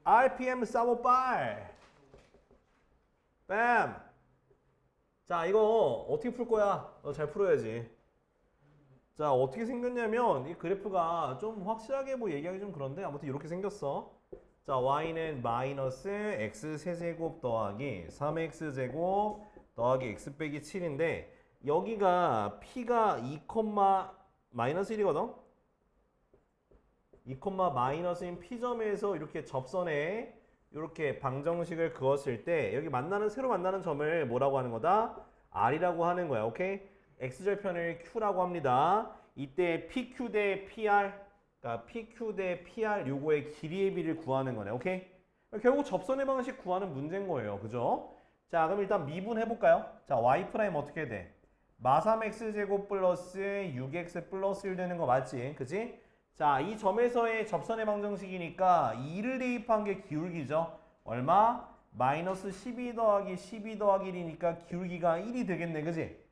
RPM 458. 뺨. 자, 이거 어떻게 풀 거야? 너 잘 풀어야지. 자, 어떻게 생겼냐면 이 그래프가 좀 확실하게 뭐 얘기하기 좀 그런데 아무튼 이렇게 생겼어. 자, y는 마이너스 x 세제곱 더하기 3x제곱 더하기 x 빼기 7인데 여기가 p가 2, 마이너스 1이거든? 2, 마이너스인 p점에서 이렇게 접선에 이렇게 방정식을 그었을 때 여기 새로 만나는 점을 뭐라고 하는 거다? r이라고 하는 거야. 오케이? x절편을 q라고 합니다. 이때 pq 대 pr, 그러니까 pq 대 pr 요거의 길이의 비를 구하는 거네. 오케이? 결국 접선의 방식 구하는 문제인 거예요. 그죠? 자, 그럼 일단 미분해 볼까요? 자, y 프라임 어떻게 돼? 마 3x제곱 플러스 6x 플러스 1 되는 거 맞지? 그지? 자, 이 점에서의 접선의 방정식이니까 2를 대입한 게 기울기죠. 얼마? 마이너스 12 더하기 12 더하기 1이니까 기울기가 1이 되겠네. 그지?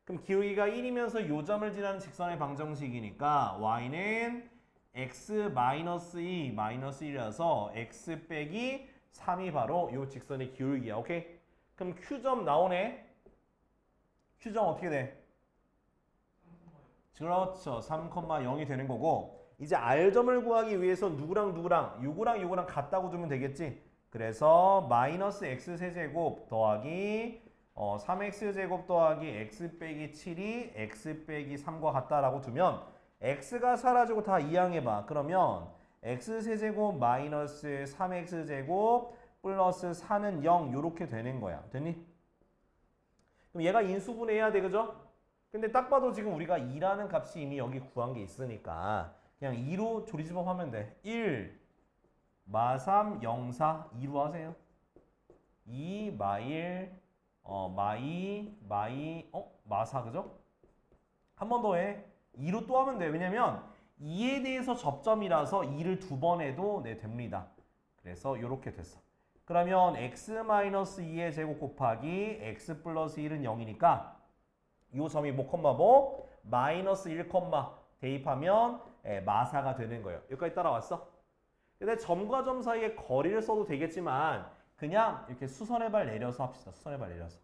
그럼 기울기가 1이면서 요 점을 지나는 직선의 방정식이니까 y는 x 마이너스 2 마이너스 1이라서 x 빼기 3이 바로 요 직선의 기울기야. 오케이? 그럼 q점 나오네. q점 어떻게 돼? 그렇죠. 3,0이 되는 거고 이제 r점을 구하기 위해서 누구랑 요거랑 같다고 두면 되겠지. 그래서 마이너스 x 세제곱 더하기 3x제곱 더하기 x 빼기 7이 x 빼기 3과 같다라고 두면 x가 사라지고 다 이항해봐. 그러면 x 세제곱 마이너스 3x제곱 플러스 4는 0 요렇게 되는 거야. 됐니? 그럼 얘가 인수분해해야 돼. 그죠? 근데 딱 봐도 지금 우리가 2라는 값이 이미 여기 구한 게 있으니까 그냥 2로 조리집어하면 돼. 1, 마 3, 0, 4, 2로 하세요. 2, 마 1, 마 2, 마 4, 그죠? 한 번 더 해. 2로 또 하면 돼. 왜냐면 2에 대해서 접점이라서 2를 두 번 해도 네, 됩니다. 그래서 이렇게 됐어. 그러면 x-2의 제곱 곱하기 x 플러스 1은 0이니까 이 점이 뭐, 마이너스 1, 대입하면 마사가 되는 거예요. 여기까지 따라왔어? 근데 점과 점 사이에 거리를 써도 되겠지만 그냥 이렇게 수선의 발 내려서 합시다. 수선의 발 내려서.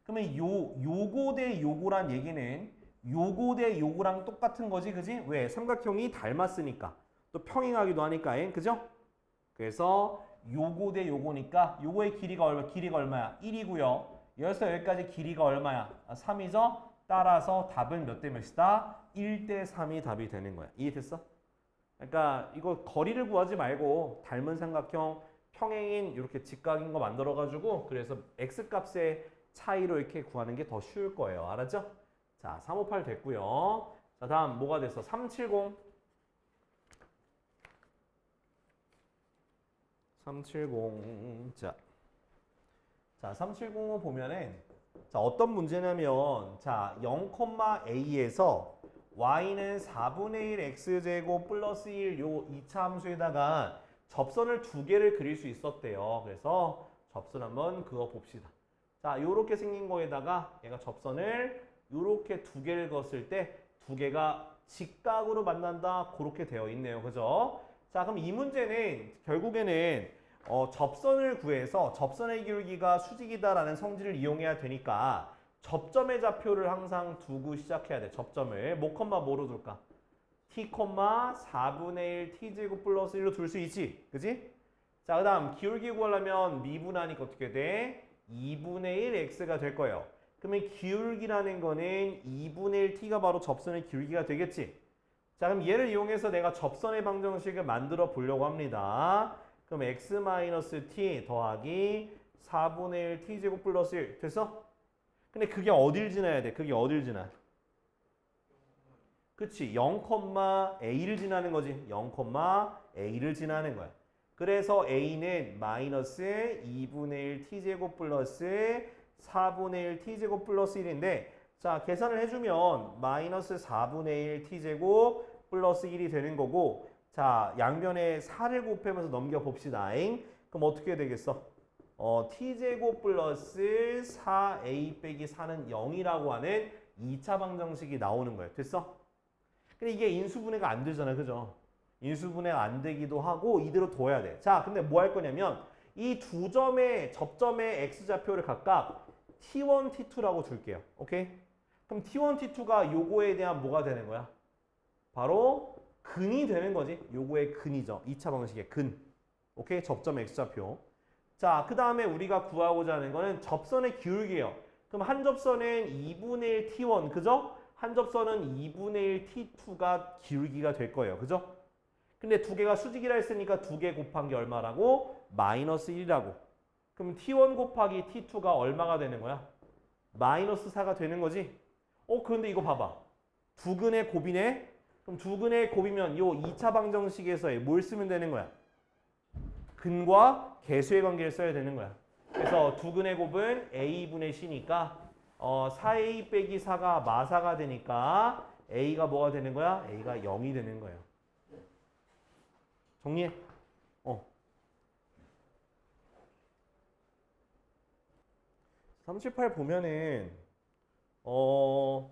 그러면 요거 대 요거란 얘기는 요거 대 요거랑 똑같은 거지. 그지? 왜? 삼각형이 닮았으니까. 또 평행하기도 하니까. 그죠? 그래서 요거 대 요거니까 요거의 길이가 얼마야? 1이고요. 여기서 여기까지 길이가 얼마야? 3이죠? 따라서 답은 몇 대 몇이다? 1대 3이 답이 되는 거야. 이해됐어? 그러니까 이거 거리를 구하지 말고 닮은 삼각형 평행인 이렇게 직각인 거 만들어가지고 그래서 x값의 차이로 이렇게 구하는 게 더 쉬울 거예요. 알았죠? 자, 358 됐고요. 자, 다음 뭐가 됐어? 370. 370. 자, 370을 보면은 자, 어떤 문제냐면 자, 0,a에서 y는 4분의 1 x제곱 플러스 1 요 2차 함수에다가 접선을 두 개를 그릴 수 있었대요. 그래서 접선 한번 그어 봅시다. 자, 요렇게 생긴 거에다가 얘가 접선을 요렇게 두 개를 그었을 때 두 개가 직각으로 만난다. 그렇게 되어 있네요. 그죠? 자, 그럼 이 문제는 결국에는 접선을 구해서 접선의 기울기가 수직이다라는 성질을 이용해야 되니까 접점의 좌표를 항상 두고 시작해야 돼. 접점을 뭐로 둘까? t, 4분의 1 t제곱 플러스 1로 둘 수 있지. 그지? 자, 그 다음 기울기 구하려면 미분하니까 어떻게 돼? 2분의 1 x가 될 거예요. 그러면 기울기라는 거는 2분의 1 t가 바로 접선의 기울기가 되겠지. 자, 그럼 얘를 이용해서 내가 접선의 방정식을 만들어 보려고 합니다. 그럼 x-t 더하기 4분의 1 t제곱 플러스 1 됐어? 근데 그게 어딜 지나야 돼? 그게 어딜 지나? 그치? 0,a를 지나는 거지. 0,a를 지나는 거야. 그래서 a는 마이너스 2분의 1 t제곱 플러스 4분의 1 t제곱 플러스 1인데 자, 계산을 해주면 마이너스 4분의 1 t제곱 플러스 1이 되는 거고 자, 양변에 4를 곱하면서 넘겨봅시다. 그럼 어떻게 되겠어? t제곱 플러스 4a 빼기 4는 0이라고 하는 2차 방정식이 나오는 거예요. 됐어? 근데 이게 인수분해가 안 되잖아. 그죠? 인수분해 안 되기도 하고 이대로 둬야 돼. 자, 근데 뭐 할 거냐면 이 두 점의 접점의 x좌표를 각각 t1, t2라고 줄게요. 오케이? 그럼 t1, t2가 요거에 대한 뭐가 되는 거야? 바로 근이 되는 거지. 요거의 근이죠. 2차 방식의 근. 오케이? 접점 x좌표. 자, 그 다음에 우리가 구하고자 하는 거는 접선의 기울기예요. 그럼 한 접선은 2분의 1 t1, 그죠? 한 접선은 2분의 1 t2가 기울기가 될 거예요. 그죠? 근데 두 개가 수직이라 했으니까 두 개 곱한 게 얼마라고? 마이너스 1이라고. 그럼 t1 곱하기 t2가 얼마가 되는 거야? 마이너스 4가 되는 거지? 그런데 이거 봐봐. 두 근의 곱이네? 그럼 두 근의 곱이면 요 2차 방정식에서의 뭘 쓰면 되는 거야? 근과 개수의 관계를 써야 되는 거야. 그래서 두 근의 곱은 a분의 c니까 4a 빼기 4가 마사가 되니까 a가 뭐가 되는 거야? a가 0이 되는 거예요. 정리해. 38 보면은 뭐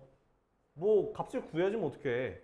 값을 구해주면 어떡해.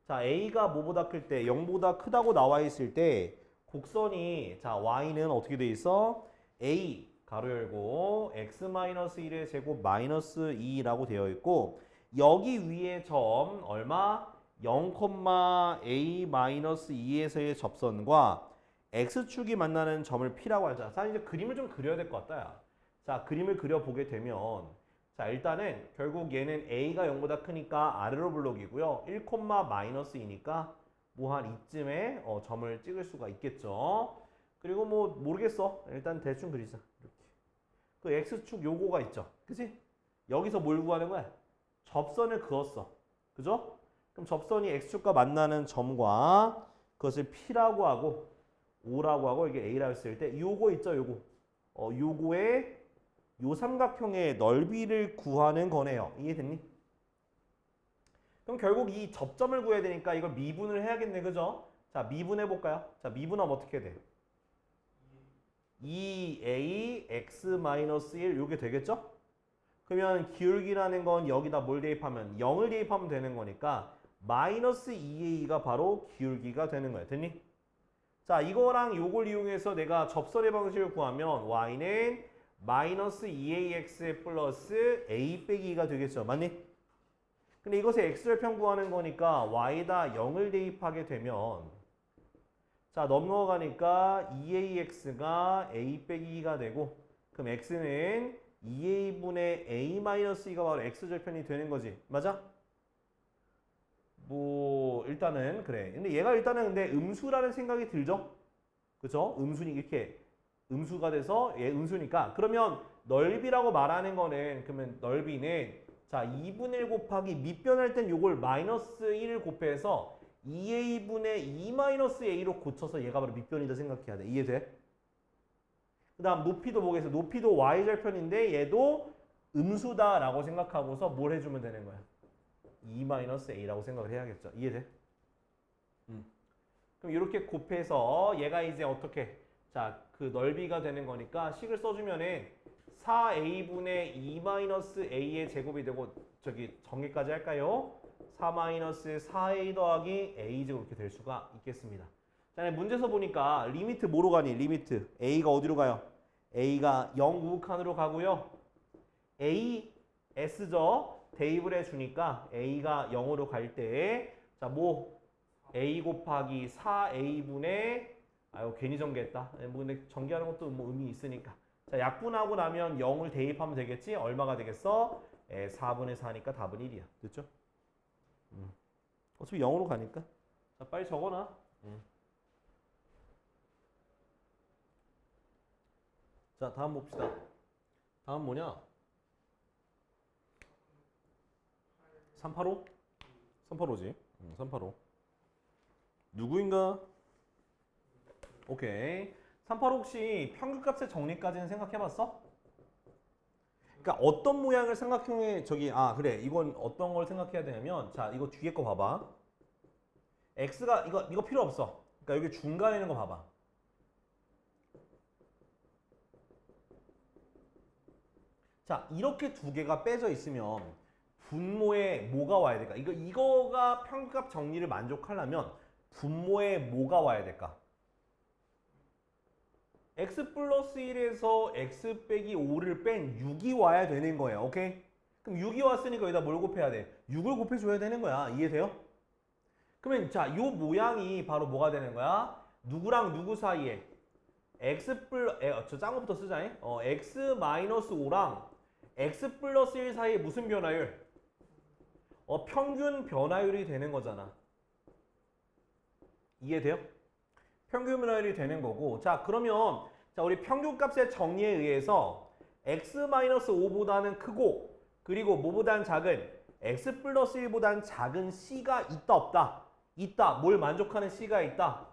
자, a가 뭐보다 클 때 0보다 크다고 나와 있을 때 곡선이 자 y는 어떻게 돼 있어? a 가로 열고 x-1의 제곱 마이너스 2라고 되어 있고 여기 위에 점 얼마? 0,a-2에서의 접선과 x축이 만나는 점을 P라고 하자. 자, 이제 그림을 좀 그려야 될 것 같다. 야. 자, 그림을 그려보게 되면 자, 일단은 결국 얘는 a가 0보다 크니까 아래로 블록이고요. 1,-2니까 뭐 한 이쯤에 점을 찍을 수가 있겠죠. 그리고 뭐 모르겠어. 일단 대충 그리자. 이렇게. 그 x축 요거가 있죠. 그치? 여기서 뭘 구하는 거야? 접선을 그었어. 그죠? 그럼 접선이 x축과 만나는 점과 그것을 P라고 하고 O라고 하고 이게 A라고 했을 때 요거 있죠, 요거. 요거의 요 삼각형의 넓이를 구하는 거네요. 이해됐니? 그럼 결국 이 접점을 구해야 되니까 이걸 미분을 해야겠네, 그죠? 자, 미분해 볼까요? 자, 미분하면 어떻게 돼? 2ax-1 요게 되겠죠? 그러면 기울기라는 건 여기다 뭘 대입하면 0을 대입하면 되는 거니까 마이너스 2a가 바로 기울기가 되는 거야. 됐니? 자, 이거랑 요걸 이용해서 내가 접선의 방식을 구하면 y는 마이너스 2ax 플러스 a 빼기 2가 되겠죠. 맞니? 근데 이것의 x절편 구하는 거니까 y에다 0을 대입하게 되면 자, 넘어가니까 2ax가 a 빼기 2가 되고 그럼 x는 2a분의 a-2가 바로 x절편이 되는 거지. 맞아? 뭐 일단은 그래. 근데 얘가 일단은 근데 음수라는 생각이 들죠? 그죠? 음수니 이렇게 음수가 돼서 얘 음수니까 그러면 넓이라고 말하는 거는 그러면 넓이는 자 2분의 1 곱하기 밑변할 땐 요걸 마이너스 1을 곱해서 2a분의 2-a로 고쳐서 얘가 바로 밑변이다 생각해야 돼. 이해돼? 그 다음 높이도 보겠어. 높이도 y절편인데 얘도 음수다라고 생각하고서 뭘 해주면 되는 거야? 2-a라고 생각을 해야겠죠. 이해돼? 그럼 이렇게 곱해서 얘가 이제 어떻게 자, 그 넓이가 되는 거니까 식을 써주면은 4a분의 2-a의 제곱이 되고 저기 정의까지 할까요? 4-4a 더하기 a 제곱 이렇게 될 수가 있겠습니다. 자, 문제에서 보니까 리미트 뭐로 가니? 리미트 a가 어디로 가요? a가 0 우극한으로 가고요. a s죠. 대입을 해주니까 a가 0으로 갈 때 자, 뭐 a 곱하기 4a분의 아유 괜히 전개했다. 뭐 근데 전개하는 것도 뭐 의미 있으니까. 자, 약분하고 나면 0을 대입하면 되겠지? 얼마가 되겠어? 4분의 4니까 답은 1이야. 됐죠? 어차피 0으로 가니까. 자, 빨리 적어놔. 자, 다음 봅시다. 다음 뭐냐? 385? 385지. 385. 누구인가? 오케이. 385 혹시 평균값의 정리까지는 생각해봤어? 그러니까 어떤 모양을 삼각형에 저기 그래 이건 어떤 걸 생각해야 되냐면 자 이거 뒤에 거 봐봐. x가 이거 필요 없어. 그러니까 여기 중간에 있는 거 봐봐. 자 이렇게 두 개가 빼져 있으면 분모에 뭐가 와야 될까? 이거가 평균값 정리를 만족하려면 분모에 뭐가 와야 될까? x 플러스 1에서 x 빼기 5를 뺀 6이 와야 되는 거예요. 오케이? 그럼 6이 왔으니까 여기다 뭘 곱해야 돼? 6을 곱해줘야 되는 거야. 이해돼요? 그러면 자, 요 모양이 바로 뭐가 되는 거야? 누구랑 누구 사이에? 저 짱 거부터 쓰자. x 마이너스 5랑 x 플러스 1 사이에 무슨 변화율? 평균 변화율이 되는 거잖아. 이해돼요? 평균 변화율이 되는 거고. 자, 그러면 자, 우리 평균값의 정리에 의해서 x-5보다는 크고 그리고 뭐보다는 작은 x 플러스 1보다는 작은 c가 있다 없다? 있다. 뭘 만족하는 c가 있다?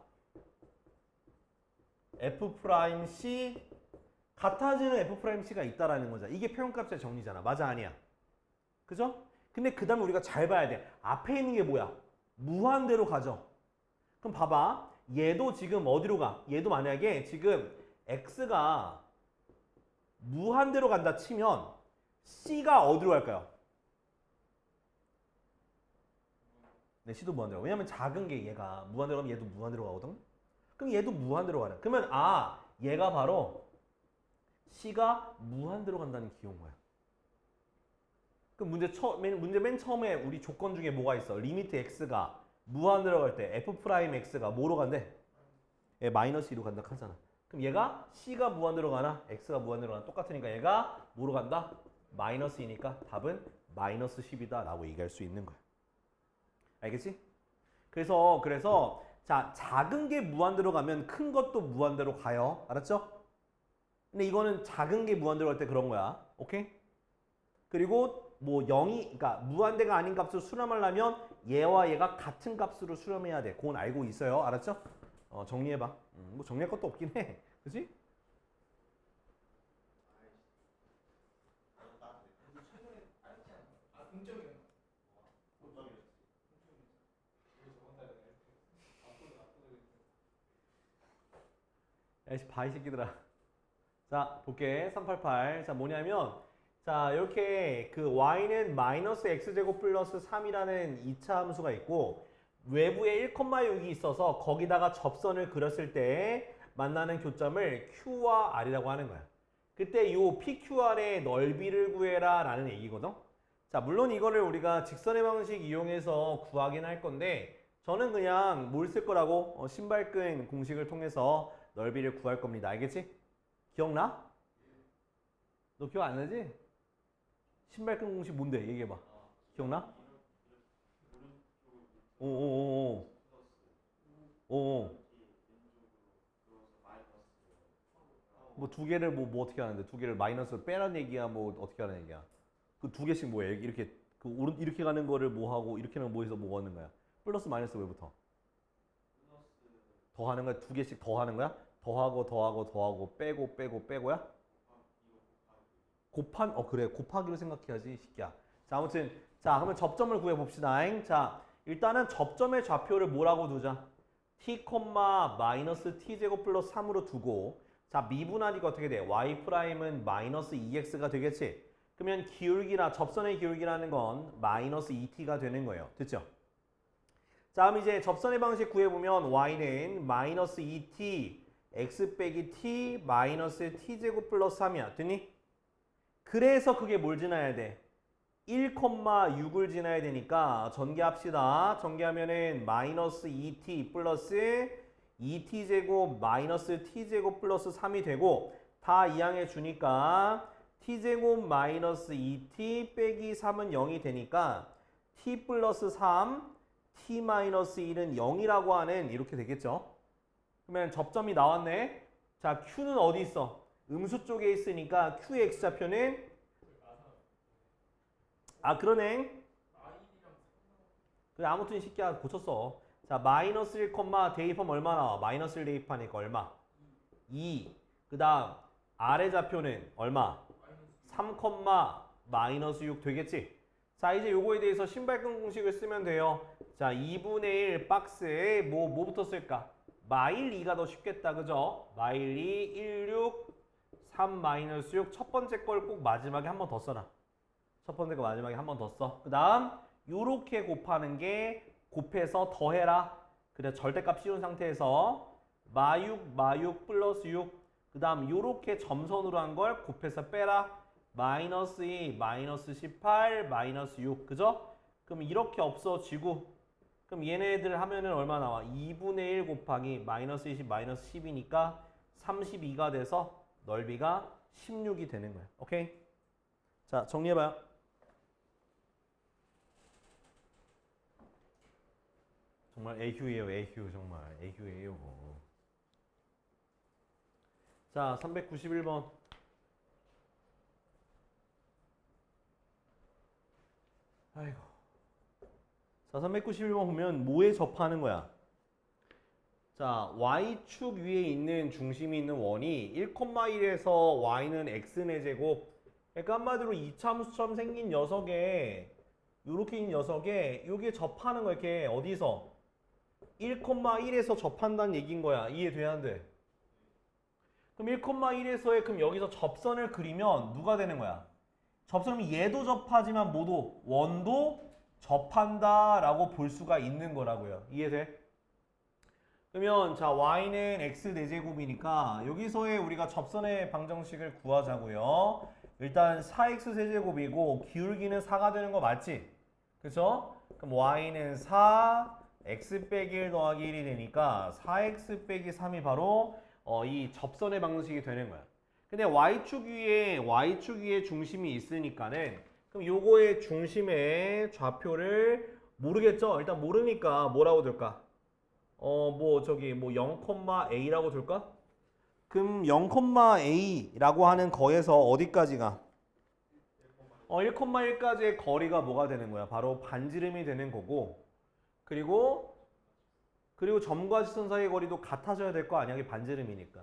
f'c 같아지는 f'c가 있다라는 거잖아. 이게 평균값의 정리잖아. 맞아 아니야? 그죠? 근데 그 다음에 우리가 잘 봐야 돼. 앞에 있는 게 뭐야? 무한대로 가죠. 그럼 봐봐. 얘도 지금 어디로 가? 얘도 만약에 지금 x가 무한대로 간다 치면 c가 어디로 갈까요? 네, c도 무한대로. 왜냐면 작은 게 얘가 무한대로 가면 얘도 무한대로 가거든. 그럼 얘도 무한대로 가라. 그러면 얘가 바로 c가 무한대로 간다는 기호인 거야. 그럼 문제 맨 처음에 우리 조건 중에 뭐가 있어? 리미트 x가 무한대로 갈 때 f'x가 뭐로 간대? 얘 마이너스 2로 간다 하잖아. 그럼 얘가 c가 무한대로 가나 x가 무한대로 가나 똑같으니까 얘가 뭐로 간다? 마이너스 2니까 답은 마이너스 10이다 라고 얘기할 수 있는 거야. 알겠지? 그래서 자, 작은 게 무한대로 가면 큰 것도 무한대로 가요. 알았죠? 근데 이거는 작은 게 무한대로 갈 때 그런 거야. 오케이? 그리고 뭐 0이 그러니까 무한대가 아닌 값을 수렴하려면 얘와 얘가 같은 값으로 수렴해야 돼. 그건 알고 있어요. 알았죠? 정리해봐. 뭐 정리할 것도 없긴 해. 그치? 야이씨 봐 이 새끼들아. 자 볼게. 388. 자 뭐냐면 자 이렇게 그 y는 마이너스 x제곱 플러스 3이라는 2차 함수가 있고 외부에 1,6이 있어서 거기다가 접선을 그렸을 때 만나는 교점을 q와 r이라고 하는 거야. 그때 요 PQR의 넓이를 구해라 라는 얘기거든. 자 물론 이거를 우리가 직선의 방식 이용해서 구하긴 할 건데 저는 그냥 뭘 쓸 거라고? 신발끈 공식을 통해서 넓이를 구할 겁니다. 알겠지? 기억나? 너 기억 안 나지? 신발끈 공식 뭔데? 얘기해봐. 기억나? 오오오오. 오. 뭐 두 개를 뭐 어떻게 하는데? 두 개를 마이너스로 빼라는 얘기야? 뭐 어떻게 하는 얘기야? 그 두 개씩 뭐야? 이렇게 그 오른 이렇게 가는 거를 뭐 하고 이렇게 하면 뭐 해서 뭐 하는 거야? 플러스 마이너스 왜부터? 더 하는 거야? 두 개씩 더 하는 거야? 더하고 빼고야? 그래 곱하기로 생각해야지 이 새끼야. 자 아무튼 자 그러면 접점을 구해 봅시다. 자 일단은 접점의 좌표를 뭐라고 두자? t, 마이너스 t제곱 플러스 3으로 두고 자 미분하니까 어떻게 돼? y'은 마이너스 2x가 되겠지? 그러면 기울기나 접선의 기울기라는 건 마이너스 2t가 되는 거예요. 됐죠? 자 그럼 이제 접선의 방식 구해보면 y는 마이너스 2t x 빼기 t 마이너스 t제곱 플러스 3이야. 됐니? 그래서 그게 뭘 지나야 돼? 1,6을 지나야 되니까 전개합시다. 전개하면은 마이너스 2t 플러스 2t제곱 마이너스 t제곱 플러스 3이 되고 다 이항해 주니까 t제곱 마이너스 2t 빼기 3은 0이 되니까 t 플러스 3 t 마이너스 1은 0이라고 하는 이렇게 되겠죠. 그러면 접점이 나왔네. 자 q는 어디 있어? 음수 쪽에 있으니까 q의 x좌표는 그러네. 그래 아무튼 이 새끼야 고쳤어. 자 마이너스 1, 대입하면 얼마 나와? 마이너스 1 대입하니까 얼마? 2. 그 다음 아래 좌표는 얼마? 3, 마이너스 6 되겠지? 자 이제 요거에 대해서 신발끈 공식을 쓰면 돼요. 자 2분의 1 박스에 뭐부터 쓸까? 마일 2가 더 쉽겠다 그죠? 마일 2, 1, 6, 3, 마이너스 6 첫 번째 걸 꼭 마지막에 한 번 더 써라. 첫 번째 거 마지막에 한 번 더 써. 그 다음 요렇게 곱하는 게 곱해서 더해라. 그래 절대값 씌운 상태에서 마6 플러스 6 그 다음 요렇게 점선으로 한 걸 곱해서 빼라. 마이너스 2, 마이너스 18, 마이너스 6 그죠? 그럼 이렇게 없어지고 그럼 얘네들 하면은 얼마 나와? 2분의 1 곱하기 마이너스 20, 마이너스 10이니까 32가 돼서 넓이가 16이 되는 거야. 오케이? 자, 정리해봐요. 정말 애휴예요, 애휴. 정말 애휴예요. 자, 391번. 아이고. 자, 391번 보면 뭐에 접하는 거야? 자, y축 위에 있는 중심이 있는 원이 1,1에서 y는 x의 제곱. 그러니까 한마디로 이차함수처럼 생긴 녀석에 요렇게 있는 녀석에 요게 접하는 거 이렇게 어디서? 1,1에서 접한다는 얘기인 거야. 이해돼야 안 돼? 그럼 1,1에서의 그럼 여기서 접선을 그리면 누가 되는 거야? 접선은 얘도 접하지만 뭐도 원도 접한다라고 볼 수가 있는 거라고요. 이해돼? 그러면 자 y는 x 4제곱이니까 여기서의 우리가 접선의 방정식을 구하자고요. 일단 4x 세제곱이고 기울기는 4가 되는 거 맞지? 그쵸? 그럼 y는 4 x 빼기 1 더하기 1이 되니까 4x 빼기 3이 바로 이 접선의 방정식이 되는 거야. 근데 y축 위에 중심이 있으니까는 그럼 요거의 중심의 좌표를 모르겠죠? 일단 모르니까 뭐라고 둘까? 뭐 저기 뭐 0,a라고 둘까? 그럼 0,a라고 하는 거에서 어디까지가? 1,1까지의 거리가 뭐가 되는 거야? 바로 반지름이 되는 거고 그리고 점과 직선 사이의 거리도 같아져야 될 거 아니야? 이게 반지름이니까.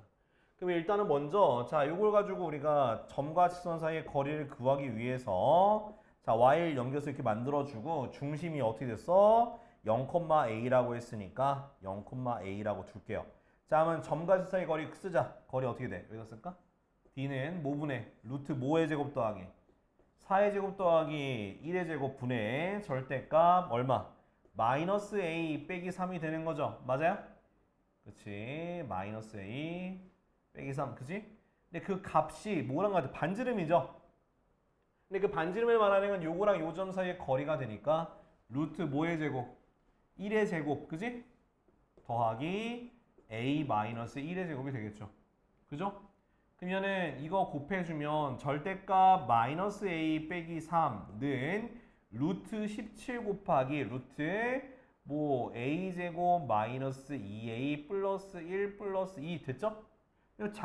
그럼 일단은 먼저 자 이걸 가지고 우리가 점과 직선 사이의 거리를 구하기 위해서 자 y를 연결해서 이렇게 만들어주고 중심이 어떻게 됐어? 0,a라고 했으니까 0,a라고 둘게요. 자 그러면 점과 직선 사이의 거리 쓰자. 거리 어떻게 돼? 여기다 쓸까? d는 뭐분의 루트 뭐의 제곱 더하기 4의 제곱 더하기 1의 제곱 분의 절대값 얼마? 마이너스 a 빼기 3이 되는 거죠. 맞아요? 그치. 마이너스 a 빼기 3. 그치? 근데 그 값이 뭐랑 같아? 반지름이죠? 근데 그 반지름을 말하는 건 요거랑 요 점 사이의 거리가 되니까 루트 뭐의 제곱? 1의 제곱. 그치? 더하기 a 마이너스 1의 제곱이 되겠죠. 그죠? 그러면은 이거 곱해주면 절대값 마이너스 a 빼기 3는 루트 17 곱하기 루트 뭐 a제곱 마이너스 2a 플러스 1 플러스 2 됐죠?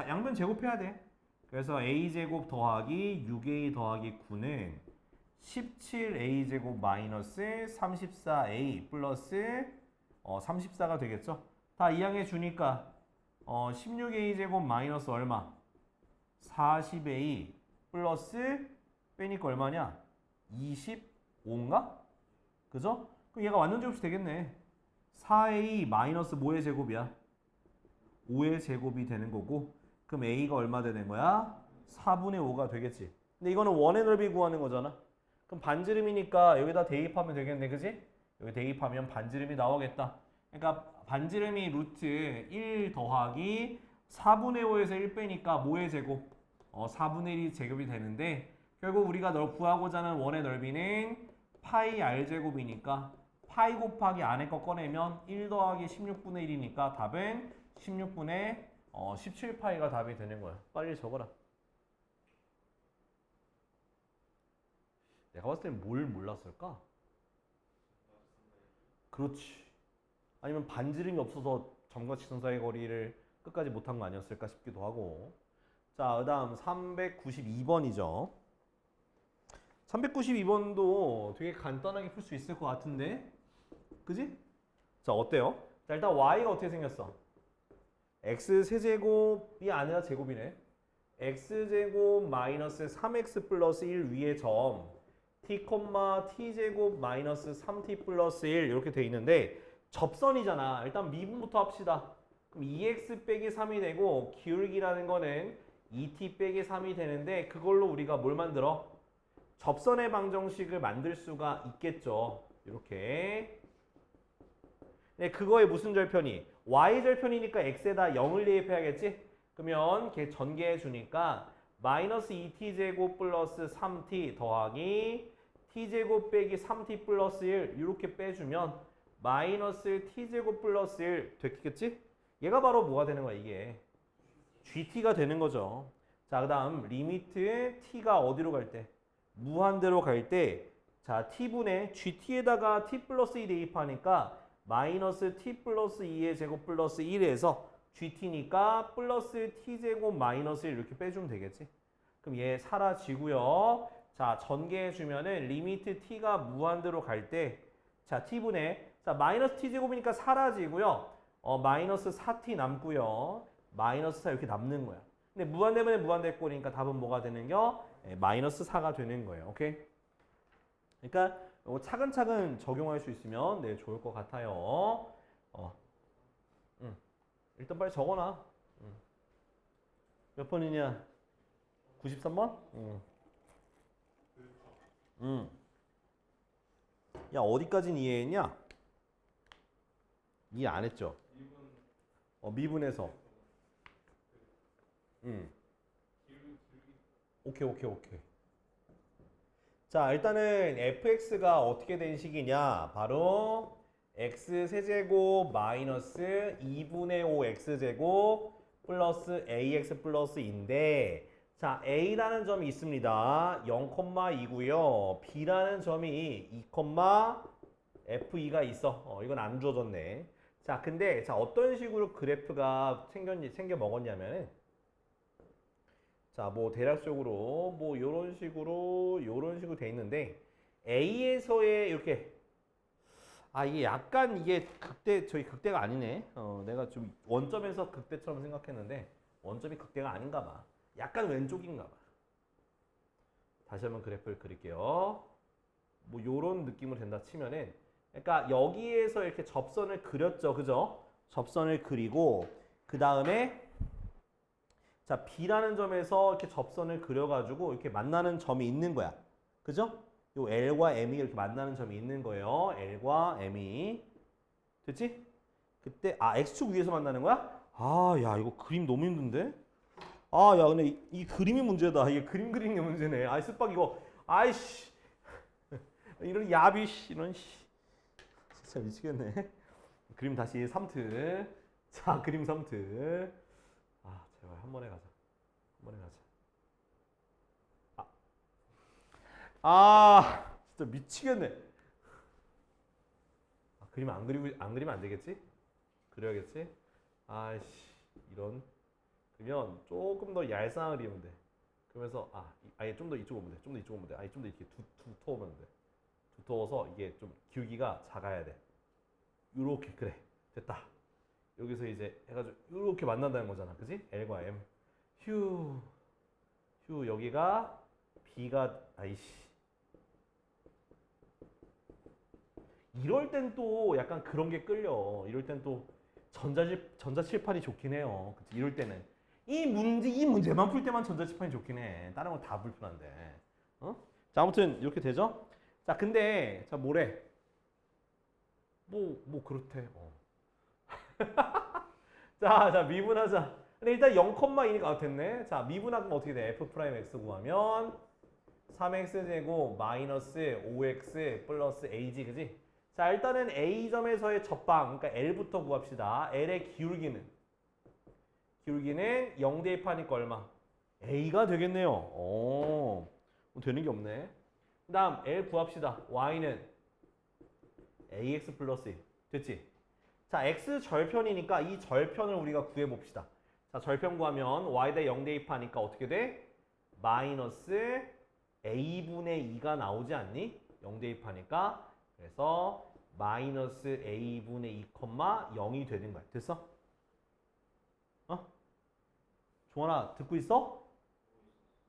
양변 제곱해야 돼. 그래서 a제곱 더하기 6a 더하기 9는 17a제곱 마이너스 34a 플러스 34가 되겠죠? 다 이항해 주니까 16a제곱 마이너스 얼마? 40a 플러스 빼니까 얼마냐? 25인가? 그죠? 그럼 얘가 완전 제곱이 되겠네. 4a 마이너스 뭐의 제곱이야? 5의 제곱이 되는 거고 그럼 a가 얼마 되는 거야? 4분의 5가 되겠지. 근데 이거는 원의 넓이 구하는 거잖아. 그럼 반지름이니까 여기다 대입하면 되겠네. 그지? 여기 대입하면 반지름이 나오겠다. 그러니까 반지름이 루트 1 더하기 4분의 5에서 1 빼니까 뭐의 제곱? 4분의 1이 제곱이 되는데 결국 우리가 구하고자 하는 원의 넓이는 파이 r제곱이니까 파이 곱하기 안에 거 꺼내면 1 더하기 16분의 1이니까 답은 16분의 17파이가 답이 되는 거야. 빨리 적어라. 내가 봤을 땐 뭘 몰랐을까? 그렇지. 아니면 반지름이 없어서 점과 직선 사이의 거리를 끝까지 못한 거 아니었을까 싶기도 하고. 자, 그 다음 392번이죠. 392번도 되게 간단하게 풀 수 있을 것 같은데 그지? 자 어때요? 자 일단 y가 어떻게 생겼어? x 세제곱이 아니라 제곱이네. x제곱 마이너스 3x 플러스 1 위에 점 t, t제곱 마이너스 3t 플러스 1 이렇게 돼 있는데 접선이잖아. 일단 미분부터 합시다. 그럼 2x 빼기 3이 되고 기울기라는 거는 2t 빼기 3이 되는데 그걸로 우리가 뭘 만들어? 접선의 방정식을 만들 수가 있겠죠. 이렇게. 네, 그거의 무슨 절편이? y 절편이니까 x에다 0을 대입해야겠지? 그러면 걔 전개해 주니까 마이너스 2t제곱 플러스 3t 더하기 t제곱 빼기 3t 플러스 1 이렇게 빼주면 마이너스 t제곱 플러스 1 됐겠지? 얘가 바로 뭐가 되는 거야 이게? gt가 되는 거죠. 자, 그 다음 리미트 t가 어디로 갈 때? 무한대로 갈 때 자, t분의 gt에다가 t 플러스 2 대입하니까 마이너스 t 플러스 2의 제곱 플러스 1에서 gt니까 플러스 t제곱 마이너스 1 이렇게 빼주면 되겠지? 그럼 얘 사라지고요. 자, 전개해주면은 리미트 t가 무한대로 갈 때 자, t분의 자, 마이너스 t제곱이니까 사라지고요. 마이너스 4t 남고요. 마이너스 4 이렇게 남는 거야. 근데 무한대분의 무한대꼴이니까 답은 뭐가 되는겨? 마이너스 4가 되는 거예요. 오케이? 그러니까 차근차근 적용할 수 있으면 네, 좋을 것 같아요. 일단 빨리 적어놔. 몇 번이냐? 93번? 야, 어디까지는 이해했냐? 이해 안 했죠? 미분에서. 오케이. 자, 일단은 fx가 어떻게 된 식이냐? 바로 x세제곱 마이너스 2분의 5 x제곱 플러스 ax 플러스인데 자, a라는 점이 있습니다. 0,2고요. b라는 점이 2,f2가 있어. 이건 안 주어졌네. 자, 근데 자, 어떤 식으로 그래프가 생겨 먹었냐면은 자, 뭐 대략적으로 뭐 요런 식으로 돼 있는데 A에서의 이렇게 이게 약간 이게 저희 극대가 아니네. 내가 좀 원점에서 극대처럼 생각했는데 원점이 극대가 아닌가 봐. 약간 왼쪽인가 봐. 다시 한번 그래프를 그릴게요. 뭐 요런 느낌으로 된다 치면은 그러니까 여기에서 이렇게 접선을 그렸죠. 그죠? 접선을 그리고 그 다음에 자, B라는 점에서 이렇게 접선을 그려가지고 이렇게 만나는 점이 있는 거야. 그죠? 요 L과 M이 이렇게 만나는 점이 있는 거예요. L과 M이. 됐지? 그때, X축 위에서 만나는 거야? 야, 이거 그림 너무 힘든데? 야, 근데 이 그림이 문제다. 이게 그림 그리는 게 문제네. 스빡 이거. 아이씨. 이런 야비씨, 이런 씨. 진짜 미치겠네. 그림 다시 3트. 자, 그림 3트. 제발 한 번에 가자. 진짜 미치겠네. 그림 안 그리면 안 되겠지? 그려야겠지? 아이씨, 이런. 그러면 조금 더 얄쌍하게 그리면 돼. 그러면서 아예 좀 더 이쪽 오면 돼. 좀 더 이쪽 오면 돼. 아예 좀 더 이렇게 두터우면 돼. 두터워서 이게 좀 기울기가 작아야 돼. 요렇게 그래. 됐다. 여기서 이제 해가지고 이렇게 만난다는 거잖아, 그지? L과 M. 휴 여기가 B가 이럴 땐 또 약간 그런 게 끌려. 이럴 땐 또 전자칠판이 좋긴 해요. 그치? 이럴 때는 이 문제만 풀 때만 전자칠판이 좋긴 해. 다른 건 다 불편한데. 자, 아무튼 이렇게 되죠? 자, 근데 자 뭐래? 뭐 그렇대. 자, 미분하자. 근데 일단 0,2가 됐네. 자, 미분하면 어떻게 돼? f'x 구하면 3x제곱 마이너스 5x 플러스 a지, 그지? 자, 일단은 A점에서의 접방, 그러니까 L부터 구합시다. L의 기울기는 0 대입하니까 얼마? A가 되겠네요. 되는 게 없네. 그 다음 L 구합시다. Y는 AX 플러스 1. 됐지? 자, X 절편이니까 이 절편을 우리가 구해봅시다. 자, 절편 구하면 Y대 0 대입하니까 어떻게 돼? 마이너스 A분의 2가 나오지 않니? 0 대입하니까. 그래서 마이너스 A분의 2, 0이 되는 거야. 됐어? 종환아, 듣고 있어?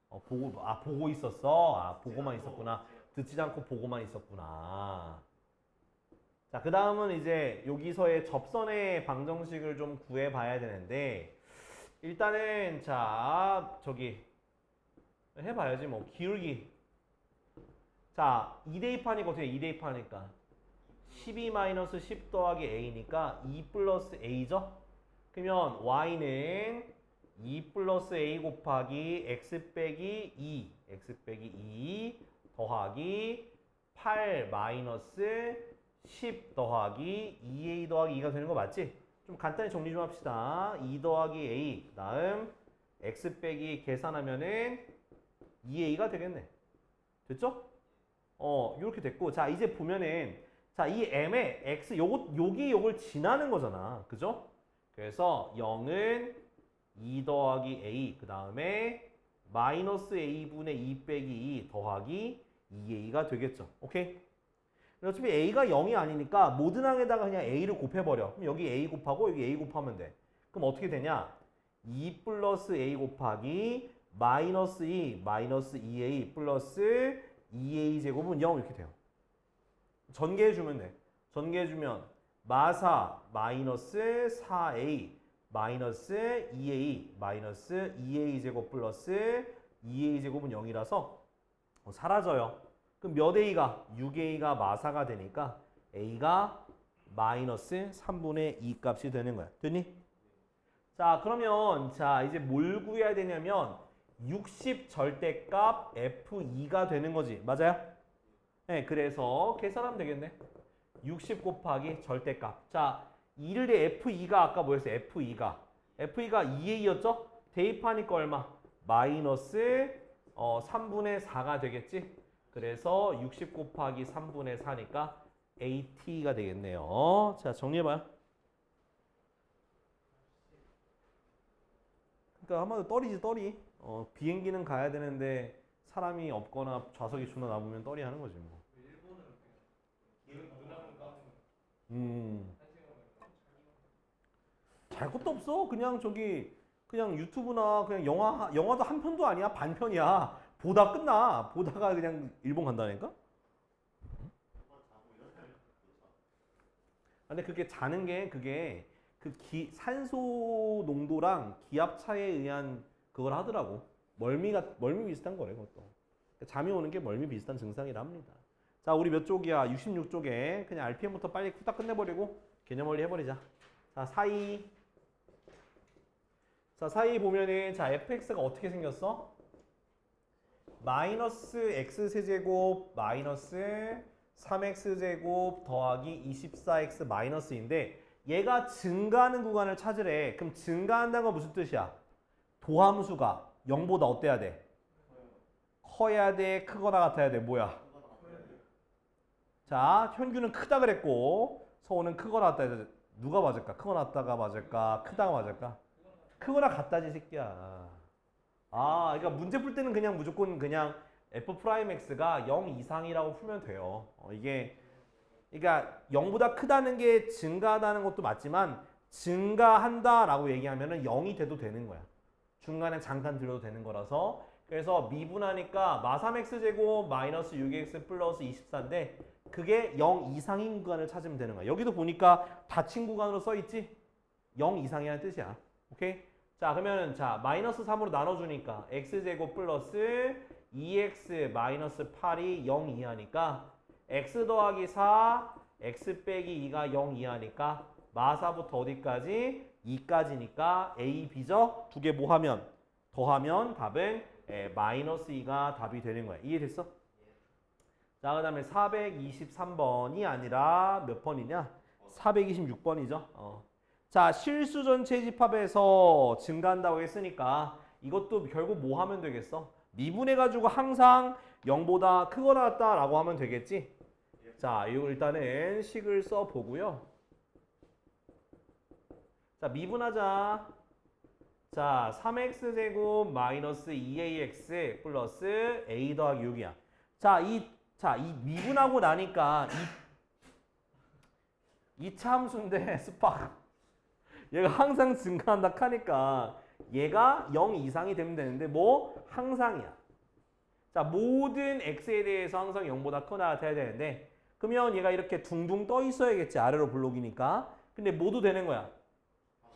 보고 있었어? 보고만 있었구나. 듣지 않고 보고만 있었구나. 자, 그 다음은 이제 여기서의 접선의 방정식을 좀 구해봐야 되는데 일단은 자, 저기 해봐야지 뭐 기울기. 자, 2 대입하니까 어떻게 2 대입하니까 12-10 더하기 a니까 2 플러스 a죠? 그러면 y는 2 플러스 a 곱하기 x 빼기 2, x 빼기 2 더하기 8 마이너스 10 더하기 2a 더하기 2가 되는 거 맞지? 좀 간단히 정리 좀 합시다. 2 더하기 a, 그 다음 x 빼기 계산하면은 2a가 되겠네. 됐죠? 이렇게 됐고, 자 이제 보면은 자 이 m의 x 요기 요걸 지나는 거잖아, 그죠? 그래서 0은 2 더하기 a, 그 다음에 마이너스 a분의 2 빼기 2 더하기 2a가 되겠죠. 오케이? 어차피 a가 0이 아니니까 모든 항에다가 그냥 a를 곱해버려. 그럼 여기 a 곱하고 여기 a 곱하면 돼. 그럼 어떻게 되냐? 2 플러스 a 곱하기 마이너스 2 마이너스 2a 플러스 2a 제곱은 0 이렇게 돼요. 전개해주면 돼. 전개해주면 마사 마이너스 4a 마이너스 2a 마이너스 2a 제곱 플러스 2a 제곱은 0이라서 사라져요. 그럼 몇 a가? 6a가 마사가 되니까 a가 마이너스 3분의 2 값이 되는 거야. 됐니? 자 그러면 자 이제 뭘 구해야 되냐면 60 절대값 f2가 되는 거지. 맞아요? 네, 그래서 계산하면 되겠네. 60 곱하기 절대값. 자, 이를 대 F2가 아까 뭐였어요? F2가 2A였죠? 대입하니까 얼마? 마이너스 3분의 4가 되겠지? 그래서 60 곱하기 3분의 4니까 AT가 되겠네요. 자, 정리해봐요. 그러니까 한마디로 떨이지, 떨이. 비행기는 가야 되는데 사람이 없거나 좌석이 존나 남으면 떨이 하는 거지 뭐. 잘 것도 없어. 그냥 저기 그냥 유튜브나 그냥 영화도 한 편도 아니야. 반편이야. 보다 끝나. 보다가 그냥 일본 간다니까? 근데 그게 자는 게 그게 그 산소 농도랑 기압 차에 의한 그걸 하더라고. 멀미 비슷한 거래, 그것도. 잠이 오는 게 멀미 비슷한 증상이라 합니다. 자, 우리 몇 쪽이야? 66쪽에 그냥 RPM부터 빨리 후딱 끝내버리고 개념 원리 해버리자. 자, 사이. 자, 사이 보면은 자, fx가 어떻게 생겼어? 마이너스 x세제곱 마이너스 3x제곱 더하기 24x 마이너스인데 얘가 증가하는 구간을 찾으래. 그럼 증가한다는 건 무슨 뜻이야? 도함수가 0보다 어때야 돼? 커야 돼? 크거나 같아야 돼? 뭐야? 자, 현규는 크다 그랬고 서우는 크거나 같다 해서 누가 맞을까? 크거나 같다가 맞을까? 크다가 맞을까? 크거나 같다지 새끼야. 아, 그러니까 문제 풀 때는 그냥 무조건 그냥 f'(x가 0 이상이라고 풀면 돼요. 이게 그러니까 0보다 크다는 게 증가하다는 것도 맞지만 증가한다라고 얘기하면은 0이 돼도 되는 거야. 중간에 잠깐 들어도 되는 거라서. 그래서 미분하니까 마3x제곱 마이너스 6x 플러스 24인데 그게 0 이상인 구간을 찾으면 되는 거야. 여기도 보니까 닫힌 구간으로 써있지? 0 이상이라는 뜻이야. 오케이? 자, 그러면 자 마이너스 3으로 나눠주니까 x제곱 플러스 2x 마이너스 8이 0 이하니까 x 더하기 4, x 빼기 2가 0 이하니까 마사부터 어디까지? 2까지니까 a, b죠? 두 개 뭐하면? 더하면 답은 마이너스 2가 답이 되는 거야. 이해됐어? 자, 그 다음에 423번이 아니라 몇 번이냐? 426번이죠. 자, 실수 전체 집합에서 증가한다고 했으니까 이것도 결국 뭐 하면 되겠어? 미분해가지고 항상 0보다 크거나 같다라고 하면 되겠지? 자, 이거 일단은 식을 써보고요. 자, 미분하자. 자, 3x제곱 마이너스 2ax 플러스 a 더하기 6이야. 자, 이 미분하고 나니까 이 참수인데 스팍. 얘가 항상 증가한다 하니까 얘가 0 이상이 되면 되는데 뭐? 항상이야. 자, 모든 x에 대해서 항상 0보다 크거나 같아야 되는데 그러면 얘가 이렇게 둥둥 떠 있어야겠지. 아래로 블록이니까. 근데 뭐도 되는 거야?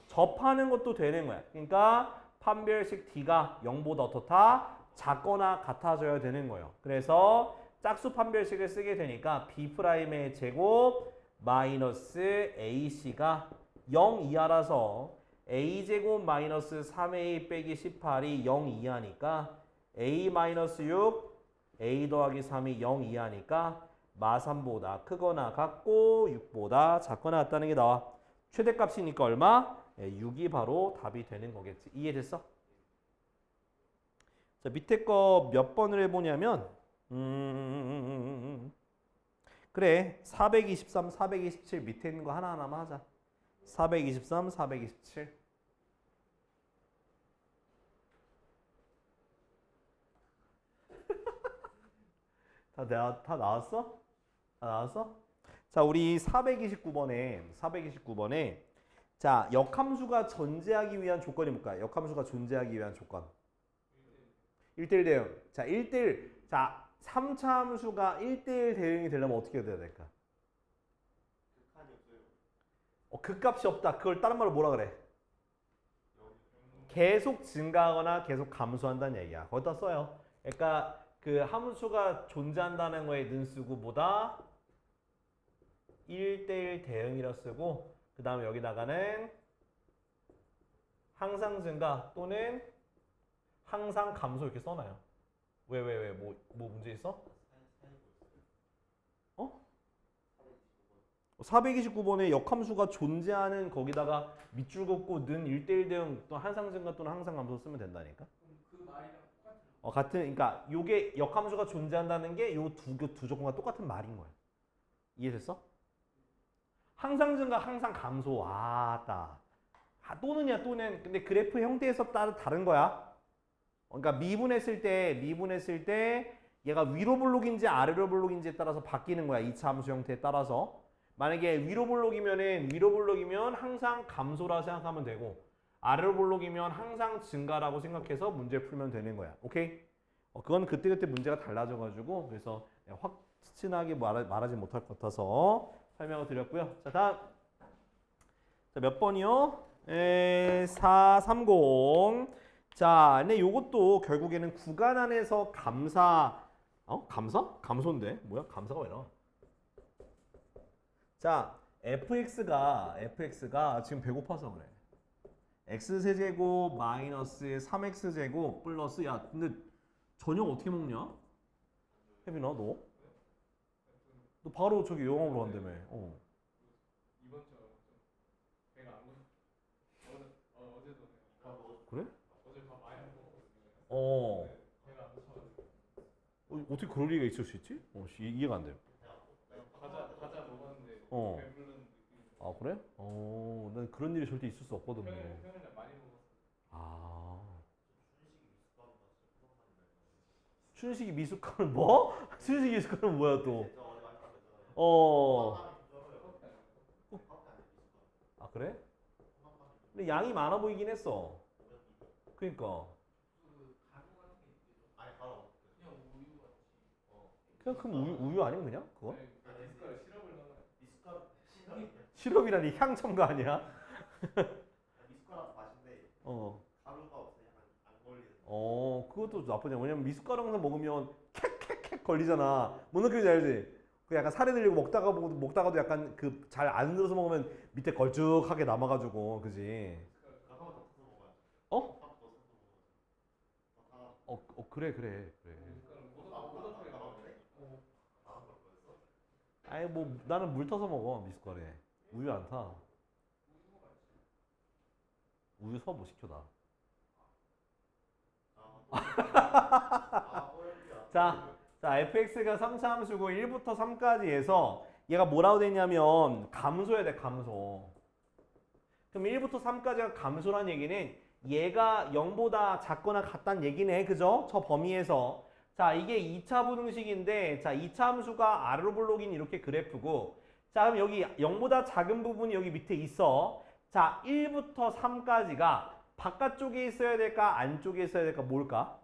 접하는 것도 되는 거야. 그러니까 판별식 D가 0보다 어떻다? 작거나 같아져야 되는 거예요. 그래서 짝수 판별식을 쓰게 되니까 B'의 제곱 마이너스 AC가 0 이하라서 A제곱 마이너스 3A 빼기 18이 0 이하니까 A 마이너스 6 A 더하기 3이 0 이하니까 마3보다 크거나 같고 6보다 작거나 같다는 게 나와. 최대값이니까 얼마? 6이 바로 답이 되는 거겠지. 이해됐어? 자, 밑에 거 몇 번을 해보냐면 그래 423, 427 밑에 있는 거 하나하나만 하자. 423, 427 다 나왔어? 다 나왔어? 자, 우리 429번에 자, 역함수가 존재하기 위한 조건이 뭘까요? 역함수가 존재하기 위한 조건. 1대1 대응. 자, 1대1. 자, 3차 함수가 1대1 대응이 되려면 어떻게 돼야 될까? 극값이 없다. 그걸 다른 말로 뭐라 그래? 계속 증가하거나 계속 감소한다는 얘기야. 거기다 써요. 그러니까 그 함수가 존재한다는 거에 는 쓰고 보다 1대1 대응이라 쓰고 그 다음에 여기다가는 항상 증가 또는 항상 감소 이렇게 써놔요. 왜? 뭐 문제 있어? 어? 429번에 역함수가 존재하는 거기다가 밑줄 긋고 는 1대1 대응 또 항상 증가 또는 항상 감소 쓰면 된다니까. 그 말이랑 똑같은. 그러니까 요게 역함수가 존재한다는 게 요 두 조건과 똑같은 말인 거야. 이해됐어? 항상 증가, 항상 감소. 왔다. 또는이야, 또는. 근데 그래프 형태에서 따라 다른 거야. 그러니까 미분했을 때 얘가 위로 볼록인지 아래로 볼록인지에 따라서 바뀌는 거야. 2차 함수 형태에 따라서. 만약에 위로 볼록이면 항상 감소라 생각하면 되고 아래로 볼록이면 항상 증가라고 생각해서 문제 풀면 되는 거야. 오케이? 그건 그때그때 문제가 달라져가지고 그래서 확신하게 말하지 못할 것 같아서 설명을 드렸고요. 자, 다음. 자, 몇 번이요? 430. 자, 근데 요것도 결국에는 구간 안에서 감사, 감사? 감소인데? 뭐야? 감사가 왜 나와? 자, fx가 지금 배고파서 그래. x세제곱 마이너스 3x제곱 플러스 야, 근데 저녁 어떻게 먹냐? 혜빈아, 너 바로 저기 영업으로 한다며. 이번처럼 좀 배가 안 고파. 어제도 그래? 어제 밥 많이 안 먹었거든요. 배가 안 고파가지고. 어떻게 그럴 리가 있을 수 있지? 이해가 안 돼. 과자 먹었는데 배부른 느낌. 아, 그래? 난 그런 일이 절대 있을 수 없거든. 평일날 많이 먹었어. 아. 춘식이 미숫가루 뭐? 춘식이 미숫가루 뭐야 또? 아, 그래? 근데 양이 많아 보이긴 했어. 그러니까. 그냥 그럼 우유 아니면 그냥 그거? 미숫가루 시럽을 넣어요. 시럽이라니 향 첨가 아니야? 미숫가루 맛인데 가루가 없어요. 약간 안 걸리는. 그것도 나쁘지 않아. 왜냐면 미숫가루 항상 먹으면 캑 걸리잖아. 뭔 느낌인지 알지? 그 약간 살이 들리고 먹다가도 약간 그 잘 안 들어서 먹으면 밑에 걸쭉하게 남아가지고, 그지? 그래. 아니 뭐 나는 물 타서 먹어 미숫가루에. 우유 안 타. 우유 수업 못 시켜 나. 자, fx가 3차 함수고 1부터 3까지에서 얘가 뭐라고 되냐면 감소해야 돼, 감소. 그럼 1부터 3까지가 감소란 얘기는 얘가 0보다 작거나 같다는 얘기네, 그죠? 저 범위에서. 자, 이게 2차 부등식인데, 자, 2차 함수가 아래로 볼록인 이렇게 그래프고, 자, 그럼 여기 0보다 작은 부분이 여기 밑에 있어. 자, 1부터 3까지가 바깥쪽에 있어야 될까, 안쪽에 있어야 될까, 뭘까?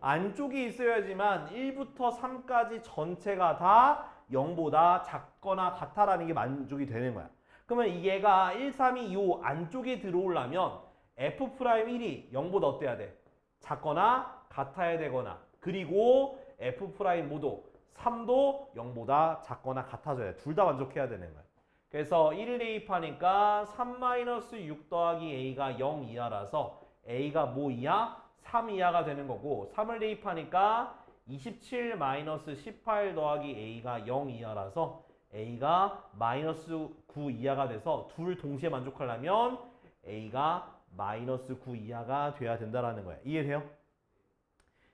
안쪽에 있어야지만 1부터 3까지 전체가 다 0보다 작거나 같다라는 게 만족이 되는 거야. 그러면 얘가 1, 3, 2, 요 안쪽에 들어오려면 F'1이 0보다 어때야 돼? 작거나 같아야 되거나, 그리고 F' 모두 3도 0보다 작거나 같아져야 돼. 둘 다 만족해야 되는 거야. 그래서 1 대입하니까 3-6 더하기 a가 0 이하라서 a가 뭐 이하? 3 이하가 되는 거고 3을 대입하니까 27-18 더하기 a가 0 이하라서 a가 -9 이하가 돼서 둘 동시에 만족하려면 a가 -9 이하가 돼야 된다라는 거야. 이해돼요?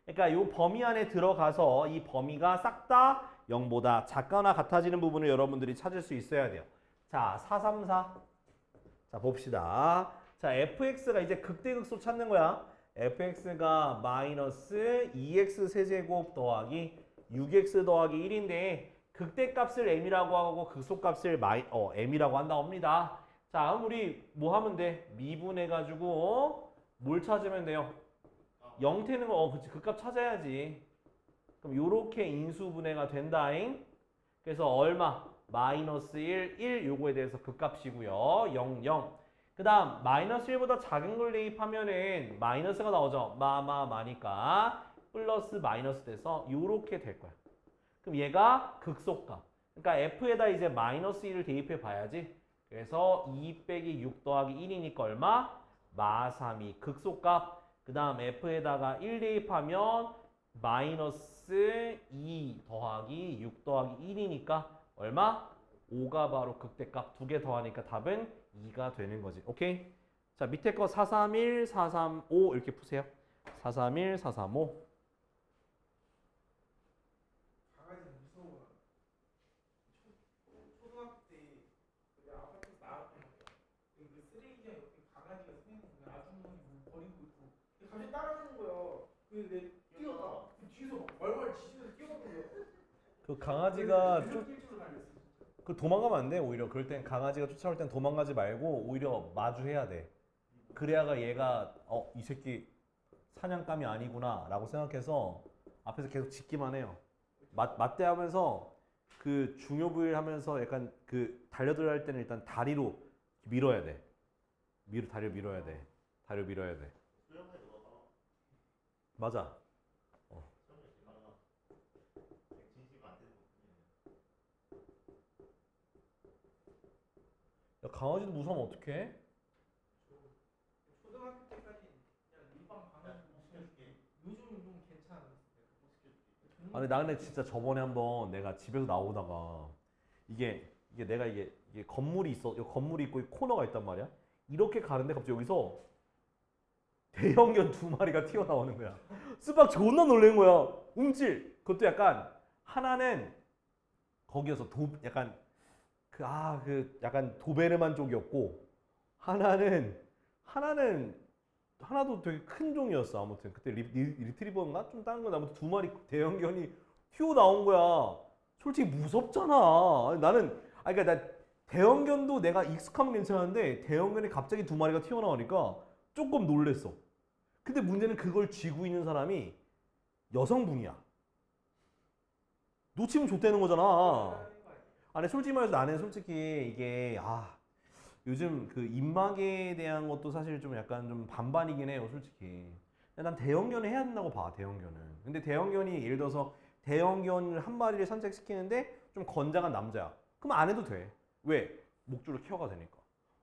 그러니까 이 범위 안에 들어가서 이 범위가 싹 다 0보다 작거나 같아지는 부분을 여러분들이 찾을 수 있어야 돼요. 자, 434. 자, 봅시다. 자, fx가 이제 극대극소 찾는 거야. fx가 -2x 세제곱 더하기 6x 더하기 1인데 극대값을 m이라고 하고 극소값을 m이라고 한다고 합니다. 자, 그럼 우리 뭐 하면 돼? 미분해가지고 뭘 찾으면 돼요? 0되는 거, 그치. 극값 찾아야지. 그럼 요렇게 인수분해가 된다잉. 그래서 얼마? -1, 1 요거에 대해서 극값이고요. 0, 0. 그 다음 -1보다 작은 걸 대입하면은 마이너스가 나오죠. 마니까 플러스 마이너스 돼서 요렇게 될 거야. 그럼 얘가 극소값. 그러니까 f에다 이제 -1을 대입해 봐야지. 그래서 2 빼기 6 더하기 1이니까 얼마? -3이 극소값. 그 다음 f에다가 1 대입하면 -2 더하기 6 더하기 1이니까 얼마? 5가 바로 극대값. 두 개 더하니까 답은 2가 되는 거지. 오케이? 자, 밑에 거 431, 435 이렇게 푸세요. 431, 435. 강아지 무서워. 초등학교 때 우리 아파트에서 나왔던 거야. 그 쓰레기장 옆에 강아지가 서 있는 거야. 아주머니 뭐 버리고 있고. 갑자기 따라오는 거야. 그래서 내 뛰어가. 그 뒤에서 막 말말 지지면서 뛰어가는 거야. 그 강아지가 뛸줄 알았어. 그 도망가면 안 돼. 오히려 그럴 땐 강아지가 쫓아올 땐 도망가지 말고 오히려 마주해야 돼. 그래야가 얘가 이 새끼 사냥감이 아니구나 라고 생각해서 앞에서 계속 짖기만 해요. 맞대하면서 그 중요 부위를 하면서 약간 그 달려들어 할 때는 일단 다리로 밀어야 돼. 다리를 밀어야 돼. 다리를 밀어야 돼. 수영장에 넣어봐. 맞아. 수영장에 들어가. 진심 안 되는 거. 야, 강아지도 무서우면 어떡해? 초등학교 때까지 그냥 일반 강아지 무서웠지. 요즘은 좀 괜찮아. 아니 나 근데 진짜 저번에 한번 내가 집에서 나오다가 이게 내가 이게 건물이 있어. 여기 건물이 있고 코너가 있단 말이야. 이렇게 가는데 갑자기 여기서 대형견 2마리가 튀어나오는 거야. 수박 존나 놀란 거야. 움찔. 그것도 약간 하나는 거기여서 약간 약간 도베르만 쪽이었고 하나도 되게 큰 종이었어. 아무튼 그때 리트리버인가 좀 다른 건 아무튼 2마리 대형견이 튀어나온 거야. 솔직히 무섭잖아. 나는 그러니까 나 대형견도 내가 익숙하면 괜찮은데 대형견이 갑자기 2마리가 튀어나오니까 조금 놀랬어. 근데 문제는 그걸 쥐고 있는 사람이 여성분이야. 놓치면 좆되는 거잖아. 아니 솔직히 말해서 나는 솔직히 이게 요즘 그 입마개에 대한 것도 사실 좀 약간 좀 반반이긴 해요, 솔직히. 근데 난 대형견을 해야 된다고 봐, 대형견은. 근데 대형견이 예를 들어서 대형견을 한 마리를 산책시키는데 좀 건장한 남자야. 그럼 안 해도 돼. 왜? 목줄을 케어가 되니까.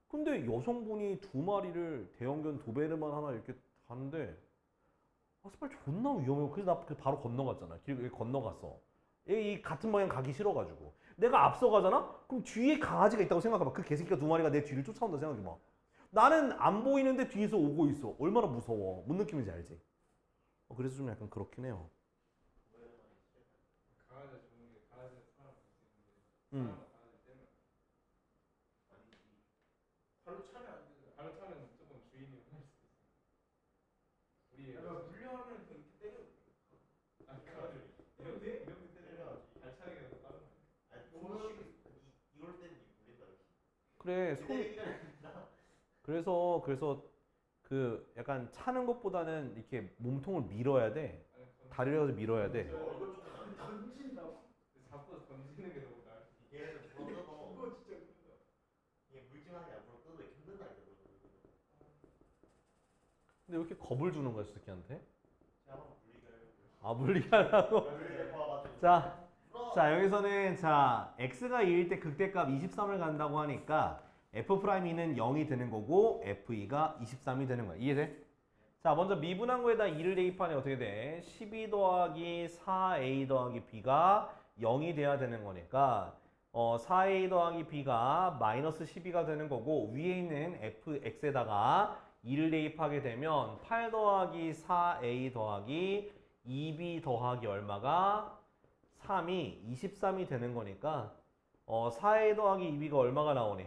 근데 여성분이 2마리를 대형견 도베르만 하나 이렇게 가는데 정말 존나 위험해요. 그래서 나 바로 건너갔잖아. 길 건너갔어. 이 같은 방향 가기 싫어가지고. 내가 앞서가잖아? 그럼 뒤에 강아지가 있다고 생각해봐. 그 개새끼가 2마리가 내 뒤를 쫓아온다 생각해봐. 나는 안 보이는데 뒤에서 오고 있어. 얼마나 무서워. 뭔 느낌인지 알지? 그래서 좀 약간 그렇긴 해요. 강아지 좋은 게 강아지는 사람 볼수 있는데 응. 강아지 때문에 발로 차면 안 되잖아. 발로 차면 조금 주인이 혼날 수도 있어. 우리 약간 물려하면 그렇게 때려. 아니 강아지 이런데 때려야지. 발 차는 게 더 빠른 거야. 아니 손 이럴 때는 물린다 이렇게. 그래, 그래서 그 약간 차는 것보다는 이렇게 몸통을 밀어야 돼. 다리를 해서 밀어야 돼. 얼굴 쪽은 안 돼. 던진다고? 잡고 던지는 게 너무 나을 수 있어. 얘는 불어 뜯어. 그거 진짜 힘들다. 이게 물질하게 안 불어 뜯어 이렇게 힘든다니까. 근데 왜 이렇게 겁을 주는 거야, 저 새끼한테? 제가 한번 물리게 하려고요. 물리게 하라고? 물리게 봐가지고. 자, 불어. 자, 여기서는 자, x가 2일 때 극대값 23을 간다고 하니까 f'는 0이 되는 거고 f2가 23이 되는 거야. 이해돼? 자, 먼저 미분한거에다 2를 대입하면 어떻게 돼? 12 더하기 4a 더하기 b가 0이 돼야 되는 거니까 4a 더하기 b가 마이너스 12가 되는 거고 위에 있는 fx에다가 2를 대입하게 되면 8 더하기 4a 더하기 2b 더하기 얼마가 3이 23이 되는 거니까 4a 더하기 2b가 얼마가 나오니?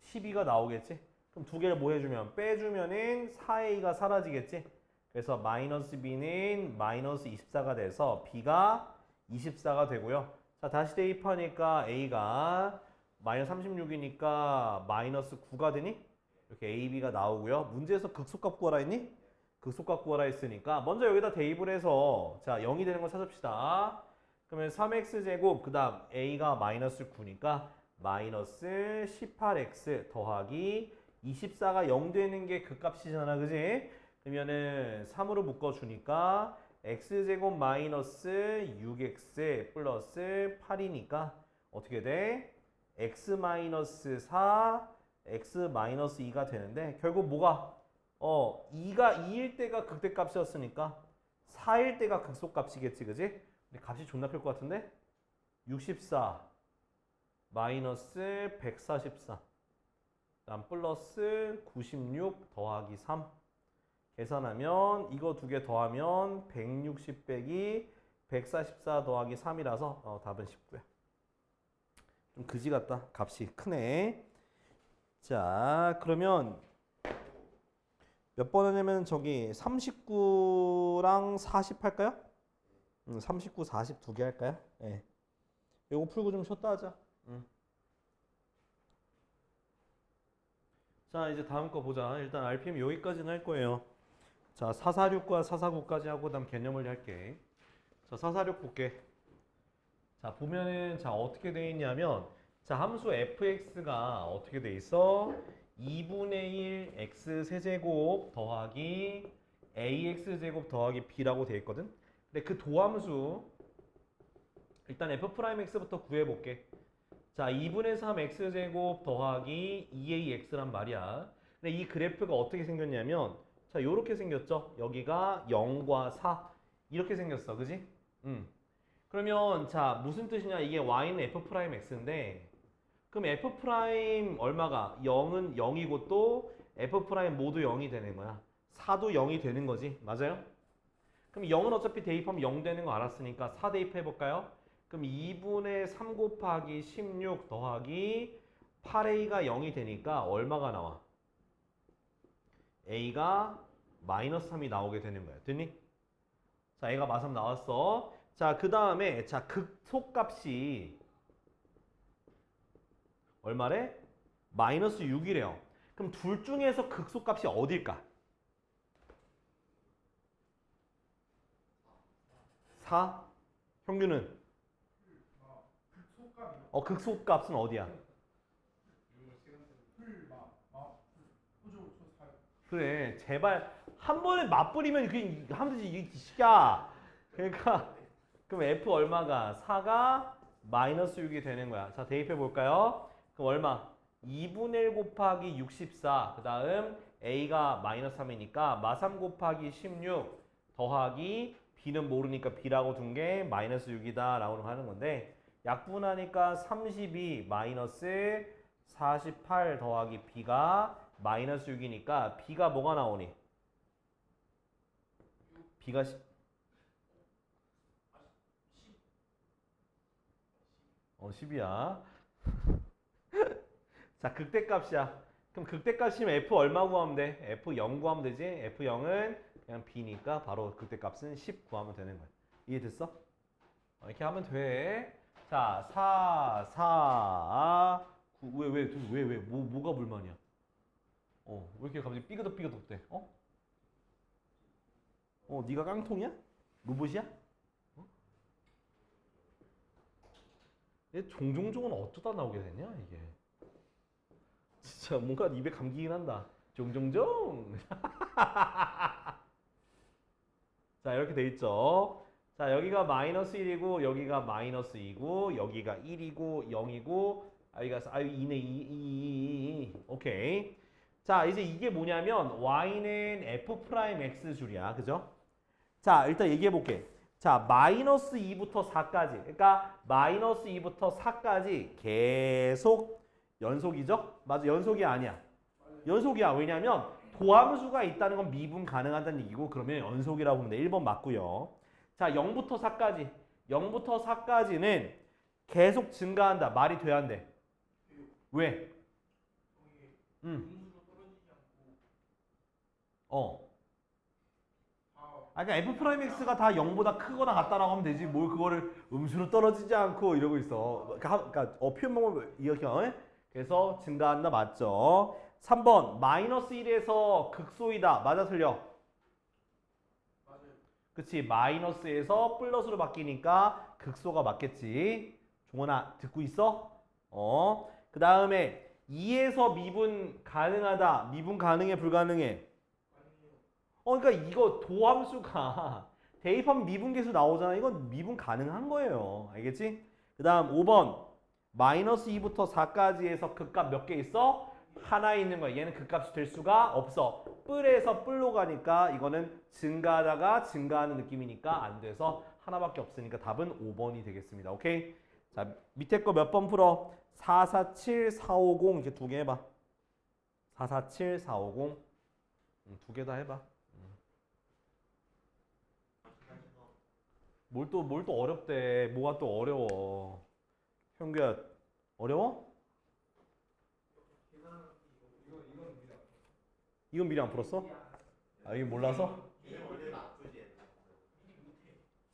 12가 나오겠지? 그럼 두 개를 뭐 해주면? 빼주면은 4a가 사라지겠지? 그래서 마이너스 b는 마이너스 24가 돼서 b가 24가 되고요. 자, 다시 대입하니까 a가 마이너스 36이니까 마이너스 9가 되니? 이렇게 a, b가 나오고요. 문제에서 극소값 구하라 했니? 극소값 구하라 했으니까 먼저 여기다 대입을 해서 자 0이 되는 거 찾읍시다. 그러면 3x제곱 그 다음 a가 마이너스 9니까 마이너스 18x 더하기 24가 0 되는 게 그 값이잖아, 그지? 그러면은 3으로 묶어주니까 x제곱 마이너스 6x 플러스 8이니까 어떻게 돼? x 마이너스 4, x 마이너스 2가 되는데 결국 뭐가? 2가 2일 때가 극대값이었으니까 4일 때가 극소값이겠지, 그지? 근데 값이 존나 클 것 같은데? 64 마이너스 144 그다음 플러스 96 더하기 3 계산하면 이거 두 개 더하면 160 빼기 144 더하기 3이라서 답은 19야. 좀 그지 같다. 값이 크네. 자, 그러면 몇 번 하냐면 저기 39랑 40 할까요? 39, 40 두 개 할까요? 예. 네. 이거 풀고 좀 쉬었다 하자. 자, 이제 다음 거 보자. 일단 RPM 여기까지는 할 거예요. 자, 446과 449까지 하고 그다음 개념을 할게. 자, 446 볼게. 자, 보면은 자, 어떻게 돼 있냐면 자, 함수 fx가 어떻게 돼 있어? 2분의 1 x 세제곱 더하기 ax 제곱 더하기 b라고 돼 있거든. 근데 그 도함수 일단 f'x부터 구해 볼게. 자, 2분의 3 x제곱 더하기 2ax란 말이야. 근데 이 그래프가 어떻게 생겼냐면 자, 요렇게 생겼죠? 여기가 0과 4 이렇게 생겼어. 그지? 그러면 자, 무슨 뜻이냐? 이게 y는 f'x인데 그럼 f' 얼마가? 0은 0이고 또 f' 모두 0이 되는 거야. 4도 0이 되는 거지. 맞아요? 그럼 0은 어차피 대입하면 0 되는 거 알았으니까 4 대입해 볼까요? 그럼 2분의 3 곱하기 16 더하기 8a가 0이 되니까 얼마가 나와? a가 마이너스 3이 나오게 되는 거야. 됐니? 자, a가 마삼 나왔어. 자, 그 다음에 자, 극소값이 얼마래? 마이너스 6이래요. 그럼 둘 중에서 극소값이 어딜까? 4? 형규는? 극소값이요? 극소값은 어디야? 그래, 제발 한 번에 맞버리면 그게 하면 되지 이 시기야. 그러니까 그럼 f 얼마가? 4가 마이너스 6이 되는 거야. 자, 대입해 볼까요? 그럼 얼마? 2분의 1 곱하기 64 그 다음 a가 마이너스 3이니까 마3 곱하기 16 더하기 b는 모르니까 b라고 둔 게 마이너스 6이다 라고 하는 건데 약분하니까 32 마이너스 48 더하기 b가 마이너스 6이니까 b가 뭐가 나오니? b가 10이야. 자, 극대값이야. 그럼 극대값이면 f 얼마 구하면 돼? f 0 구하면 되지? f 0은 그냥 b니까 바로 극대값은 10 구하면 되는 거야. 이해됐어? 이렇게 하면 돼. 자, 4, 9, 왜, 뭐가 불만이야? 왜 이렇게 갑자기 삐그덕삐그덕대? 네가 깡통이야? 로봇이야? 얘 종종종은 어쩌다 나오게 되냐, 이게? 진짜 뭔가 입에 감기긴 한다. 종종종. 자, 이렇게 돼 있죠. 자, 여기가 마이너스 1이고 여기가 마이너스 2고 여기가 1이고 0이고 여기가 2네 2. 오케이. 자, 이제 이게 뭐냐면 y는 f 프라임 x 줄이야. 그죠? 자, 일단 얘기해 볼게. 자, 마이너스 2부터 4까지. 그러니까 마이너스 2부터 4까지 계속 연속이죠? 맞아, 연속이 아니야. 연속이야. 왜냐면 도함수가 있다는 건 미분 가능하다는 얘기고 그러면 연속이라고 보면 돼. 1번 맞고요. 자, 0부터 4까지. 0부터 4까지는 계속 증가한다. 말이 돼야 안 돼? 왜? 음수로 떨어지지 않고 다 그러니까 f 프라임 x가 다 0보다 크거나 같다라고 하면 되지. 뭘 그거를 음수로 떨어지지 않고 이러고 있어. 그러니까 표현 방법을 이렇게 그래서 증가한다 맞죠? 3번 마이너스 1에서 극소이다. 맞아 틀려? 맞아요. 그치, 마이너스에서 플러스로 바뀌니까 극소가 맞겠지. 종원아 듣고 있어? 그 다음에 2에서 미분 가능하다. 미분 가능해 불가능해? 아니에요. 그러니까 이거 도함수가 대입하면 미분계수 나오잖아. 이건 미분 가능한 거예요. 알겠지? 그 다음 5번 마이너스 2부터 4까지에서 극값 몇 개 있어? 하나 있는 거야. 얘는 극값이 될 수가 없어. 뿔에서 뿔로 가니까 이거는 증가하다가 증가하는 느낌이니까 안 돼서 하나밖에 없으니까 답은 5번이 되겠습니다. 오케이? 자, 밑에 거 몇 번 풀어? 447, 450 이렇게 두 개 해봐. 447, 450 두 개 다 해봐. 뭘 또 어렵대. 뭐가 또 어려워. 형규야, 어려워? 이건 미리 안 풀었어? 이거 몰라서?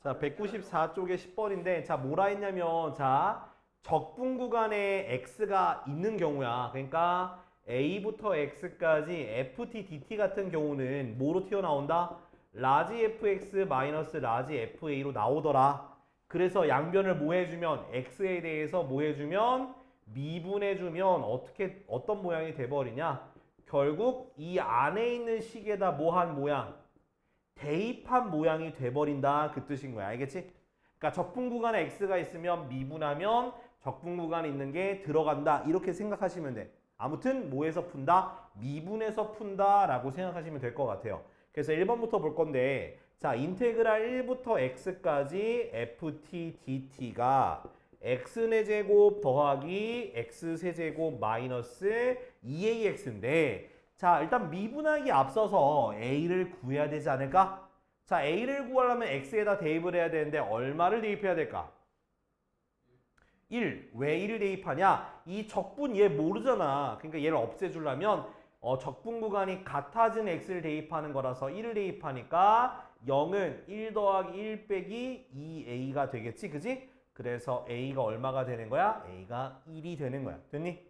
자, 194쪽에 10번인데, 자, 뭐라 했냐면, 자, 적분 구간에 x가 있는 경우야. 그러니까 a부터 x까지 ft, dt 같은 경우는 뭐로 튀어나온다? 라지 fx 마이너스 라지 fa로 나오더라. 그래서 양변을 뭐 해주면 x에 대해서 뭐 해주면 미분해주면 어떤 모양이 돼버리냐? 결국 이 안에 있는 식에다 뭐한 모양? 대입한 모양이 돼버린다. 그 뜻인 거야. 알겠지? 그러니까 적분 구간에 x가 있으면 미분하면 적분 구간에 있는 게 들어간다. 이렇게 생각하시면 돼. 아무튼 뭐에서 푼다? 미분해서 푼다 라고 생각하시면 될 것 같아요. 그래서 1번부터 볼 건데 자, 인테그랄 1부터 x까지 ft dt가 x제곱 더하기 x세제곱 마이너스 2ax인데 자, 일단 미분하기 앞서서 a를 구해야 되지 않을까? 자, a를 구하려면 x에다 대입을 해야 되는데 얼마를 대입해야 될까? 1. 왜 1을 대입하냐? 이 적분 얘 모르잖아. 그러니까 얘를 없애주려면 적분 구간이 같아진 x를 대입하는 거라서 1을 대입하니까 0은 1 더하기 1 빼기 2a가 되겠지. 그지? 그래서 a가 얼마가 되는 거야? a가 1이 되는 거야. 됐니?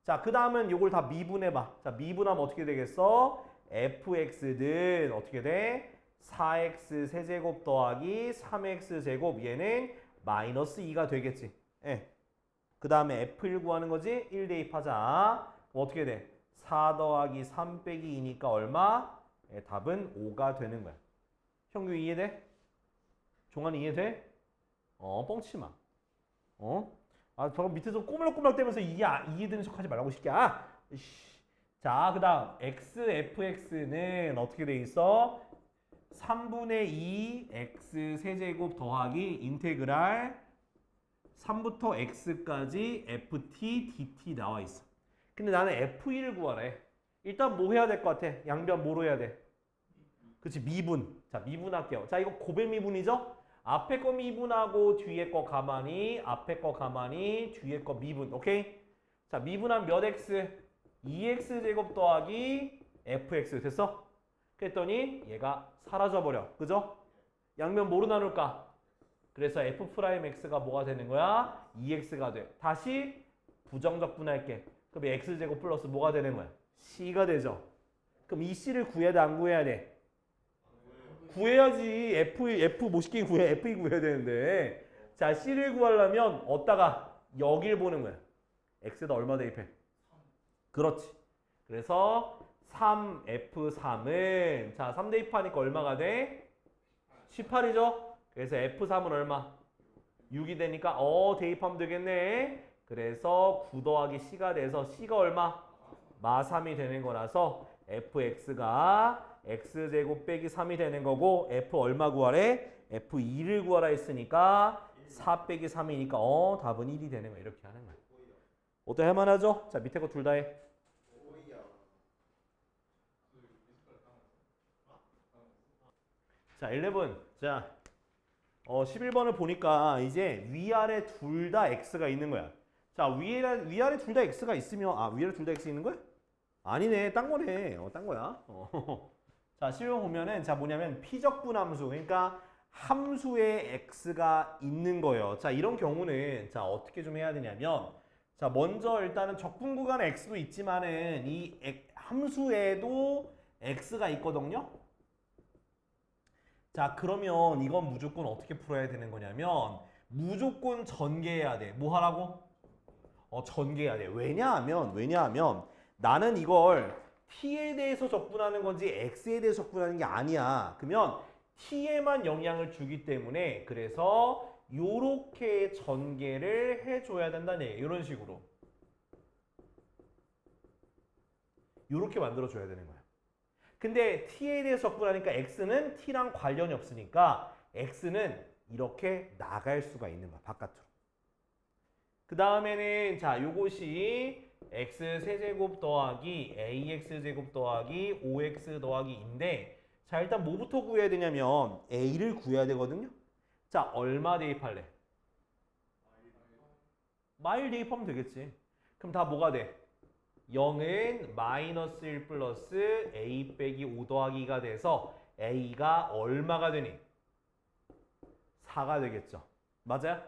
자, 그 다음은 요걸 다 미분해봐. 자, 미분하면 어떻게 되겠어? fx는 어떻게 돼? 4x 세제곱 더하기 3x 제곱 얘는 마이너스 2가 되겠지. 예. 그 다음에 f1 구하는 거지? 1 대입하자. 그럼 어떻게 돼? 4 더하기 3 빼기 2니까 얼마? 예, 답은 5가 되는 거야. 형규 이해돼? 종환이 이해돼? 뻥치지 마. 저거 밑에서 꼬물락꼬물락 대면서 이해되는 척 하지 말라고 시키야. 자, 그 다음 xfx는 어떻게 돼 있어? 3분의 2 x 세제곱 더하기 인테그랄 3부터 x까지 ft dt 나와 있어. 근데 나는 f1을 구하래. 일단 뭐 해야 될 것 같아? 양변 뭐로 해야 돼? 그치, 미분. 자, 미분할게요. 자, 이거 고백 미분이죠? 앞에 거 미분하고 뒤에 거 가만히, 앞에 거 가만히, 뒤에 거 미분. 오케이? 자, 미분하면 몇 x? 2x 제곱 더하기 fx. 됐어? 그랬더니 얘가 사라져버려. 그죠? 양면 뭐로 나눌까? 그래서 f'x가 뭐가 되는 거야? 2x가 돼. 다시 부정적분할게. 그럼 x제곱 플러스 뭐가 되는 거야? c가 되죠. 그럼 이 c를 구해야 돼, 안 구해야 돼? 구해야지. f 못 시키게 f2 구해야 되는데. 자, c를 구하려면 어디다가 여길 보는 거야. x에다 얼마 대입해? 그렇지. 그래서 3f3은 자, 3 대입하니까 얼마가 돼? 18이죠? 그래서 F3은 얼마? 6이 되니까 대입하면 되겠네. 그래서 9 더하기 C가 돼서 C가 얼마? 마3이 되는 거라서 fx가 x제곱 빼기 3이 되는 거고 f 얼마 구하래? f2를 구하라 했으니까 4 빼기 3이니까 답은 1이 되는 거야. 이렇게 하는 거야. 어때? 할만하죠? 자, 밑에 거 둘 다 해. 자, 11. 자, 11번을 보니까 이제 위아래 둘 다 x가 있는 거야. 자, 위아래 둘 다 x가 있으면 위아래 둘 다 x 있는 거야? 아니네. 딴 거네. 딴 거야. 자, 11번 보면은 자, 뭐냐면 피적분 함수. 그러니까 함수에 x가 있는 거예요. 자, 이런 경우는 자, 어떻게 좀 해야 되냐면 자, 먼저 일단은 적분 구간에 x도 있지만은 이 함수에도 x가 있거든요. 자, 그러면 이건 무조건 어떻게 풀어야 되는 거냐면 무조건 전개해야 돼. 뭐 하라고? 전개해야 돼. 왜냐하면 나는 이걸 t에 대해서 적분하는 건지 x에 대해서 적분하는 게 아니야. 그러면 t에만 영향을 주기 때문에 그래서 요렇게 전개를 해줘야 된다는 얘기예요. 이런 식으로. 요렇게 만들어줘야 되는 거야. 근데 t에 대해서 적분하니까 x는 t랑 관련이 없으니까 x는 이렇게 나갈 수가 있는 거야. 바깥으로. 그 다음에는 자, 요것이 x 세제곱 더하기 ax 제곱 더하기 5x 더하기인데 자, 일단 뭐부터 구해야 되냐면 a를 구해야 되거든요. 자, 얼마 대입할래? 마일 대입하면 되겠지. 그럼 다 뭐가 돼? 0은 마이너스 1 플러스 a 빼기 5 더하기가 돼서 a가 얼마가 되니? 4가 되겠죠. 맞아요?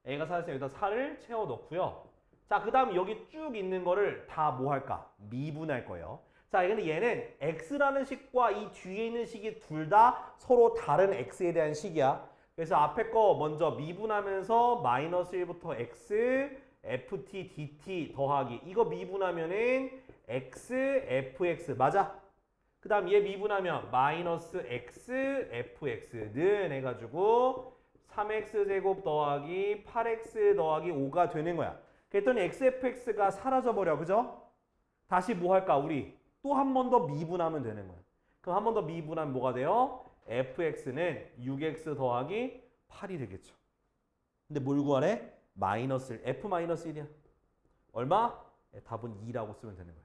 a가 4였으면 여기다 4를 채워 넣고요. 자, 그 다음 여기 쭉 있는 거를 다 뭐 할까? 미분할 거예요. 자, 근데 얘는 x라는 식과 이 뒤에 있는 식이 둘 다 서로 다른 x에 대한 식이야. 그래서 앞에 거 먼저 미분하면서 마이너스 1부터 x, ft, dt 더하기 이거 미분하면은 x, fx 맞아? 그 다음 얘 미분하면 마이너스 x, fx는 해가지고 3x 제곱 더하기 8x 더하기 5가 되는 거야. 그랬더니 x, fx가 사라져버려. 그죠? 다시 뭐 할까? 우리 또 한 번 더 미분하면 되는 거야. 그럼 한 번 더 미분하면 뭐가 돼요? fx는 6x 더하기 8이 되겠죠. 근데 뭘 구하래? 마이너스 1, f 마이너스 1이야. 얼마? 답은 2라고 쓰면 되는 거야.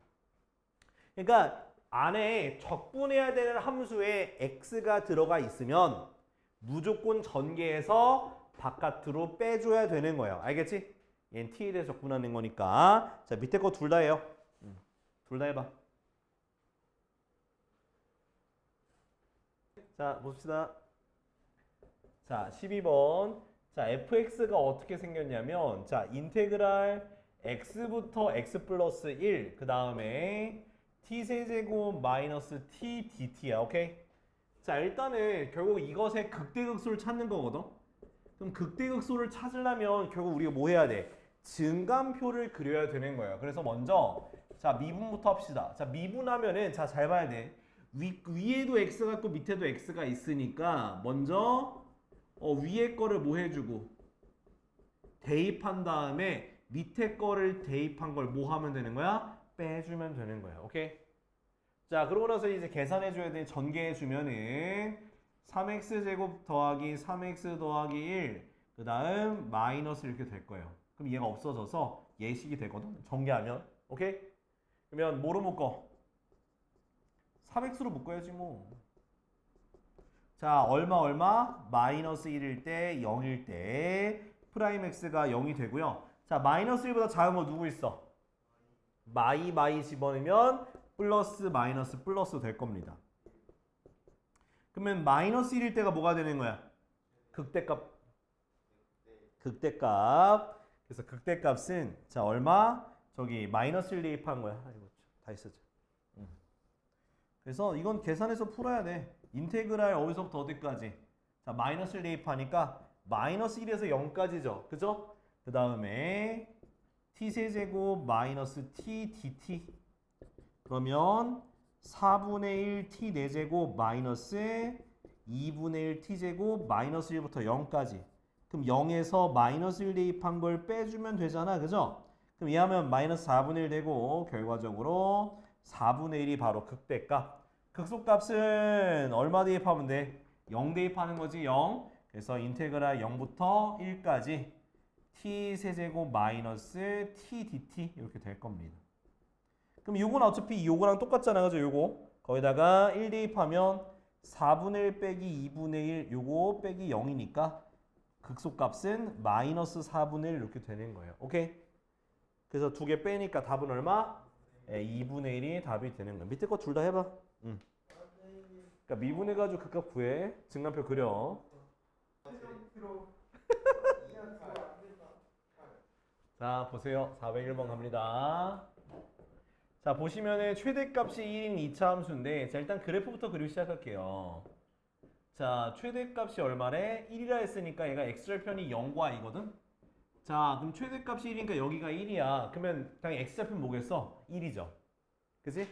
그러니까 안에 적분해야 되는 함수에 x가 들어가 있으면 무조건 전개해서 바깥으로 빼줘야 되는 거예요. 알겠지? 얘는 t에 대해서 적분하는 거니까. 자, 밑에 거 둘 다 해요. 둘 다 해봐. 자, 봅시다. 자, 12번. 자, fx가 어떻게 생겼냐면 자, 인테그랄 x부터 x 플러스 1, 그 다음에 t세제곱 마이너스 t dt야. 오케이? 자, 일단은 결국 이것의 극대극소를 찾는 거거든. 그럼 극대극소를 찾으려면 결국 우리가 뭐 해야 돼? 증감표를 그려야 되는 거예요. 그래서 먼저 자, 미분부터 합시다. 자, 미분하면은 자, 잘 봐야 돼. 위에도 x가 있고 밑에도 x가 있으니까 먼저 위에 거를 뭐 해주고 대입한 다음에 밑에 거를 대입한 걸 뭐 하면 되는 거야? 빼주면 되는 거야. 오케이? 자, 그러고 나서 이제 계산해줘야 돼. 전개해주면은 3x 제곱 더하기 3x 더하기 1, 그 다음 마이너스 이렇게 될 거예요. 그럼 얘가 없어져서 예식이 되거든. 전개하면. 오케이? 그러면 뭐로 묶어? 3x로 묶어야지 뭐. 자, 얼마? 마이너스 1일 때 0일 때 프라임 x가 0이 되고요. 자, 마이너스 1보다 작은 거 누구 있어? 마이 집어넣으면 플러스 마이너스 플러스 될 겁니다. 그러면 마이너스 1일 때가 뭐가 되는 거야? 극대값. 그래서 극대값은 자, 얼마? 저기 마이너스 1 대입한 거야. 아이고, 다 있었죠. 그래서 이건 계산해서 풀어야 돼. 인테그랄 어디서부터 어디까지? 자, 마이너스 1 대입하니까 마이너스 1에서 0까지죠. 그죠? 그 다음에 t세제곱 마이너스 t dt 그러면 4분의 1 t 4제곱 마이너스 2분의 1 t제곱 마이너스 1부터 0까지. 그럼 0에서 마이너스 1 대입한 걸 빼주면 되잖아. 그죠? 그럼 이하면 마이너스 4분의 1 되고 결과적으로 4분의 1이 바로 극대값. 극소값은 얼마 대입하면 돼? 0 대입하는 거지. 0. 그래서 인테그랄 0부터 1까지 t 세제곱 마이너스 t dt 이렇게 될 겁니다. 그럼 요건 어차피 요거랑 똑같잖아. 그죠? 요거. 거기다가 1 대입하면 4분의 1 빼기 2분의 1 요거 빼기 0이니까 극소값은 마이너스 4분의 1 이렇게 되는 거예요. 오케이? 그래서 두 개 빼니까 답은 얼마? 2분의 1이 답이 되는 거야. 밑에 거 둘 다 해봐. 그러니까 미분해가지고 극값 구해. 증간표 그려. 자 보세요. 401번 갑니다. 자 보시면은 최대값이 1인 2차 함수인데 자 일단 그래프부터 그리기 시작할게요. 자 최대값이 얼마래? 1이라 했으니까 얘가 x절편이 0과 이거든. 자 그럼 최대값이 1이니까 여기가 1이야. 그러면 당연히 x절편 뭐겠어? 1이죠. 그치?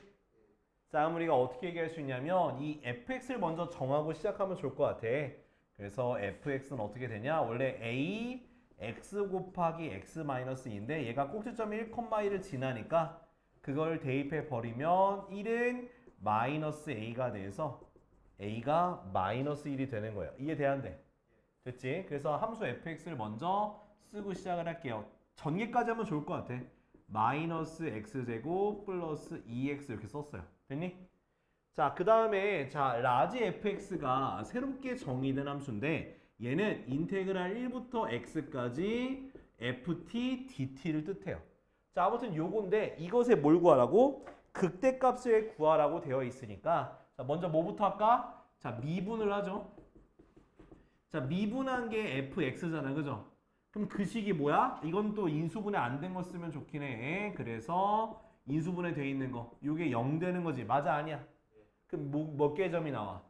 자 그럼 우리가 어떻게 얘기할 수 있냐면 이 fx를 먼저 정하고 시작하면 좋을 것 같아. 그래서 fx는 어떻게 되냐? 원래 a x 곱하기 x 마이너스 2인데 얘가 꼭지점 1,1을 지나니까 그걸 대입해 버리면 1은 마이너스 a가 돼서 a가 마이너스 1이 되는 거예요. 이해 안 돼? 됐지? 그래서 함수 fx를 먼저 쓰고 시작을 할게요. 전개까지 하면 좋을 것 같아. 마이너스 x제곱 플러스 2x 이렇게 썼어요. 됐니? 자, 그 다음에 자 라지 fx가 새롭게 정의된 함수인데 얘는 인테그랄 1부터 x까지 ft dt를 뜻해요. 자, 아무튼 요건데 이것에 뭘 구하라고? 극대값을 구하라고 되어 있으니까 자, 먼저 뭐부터 할까? 자, 미분을 하죠. 자, 미분한 게 fx잖아. 그죠? 그럼 그 식이 뭐야? 이건 또 인수분해 안 된 거 쓰면 좋긴 해. 그래서 인수분해 돼 있는 거. 요게 0 되는 거지. 맞아? 아니야? 그럼 몇 개의 점이 나와?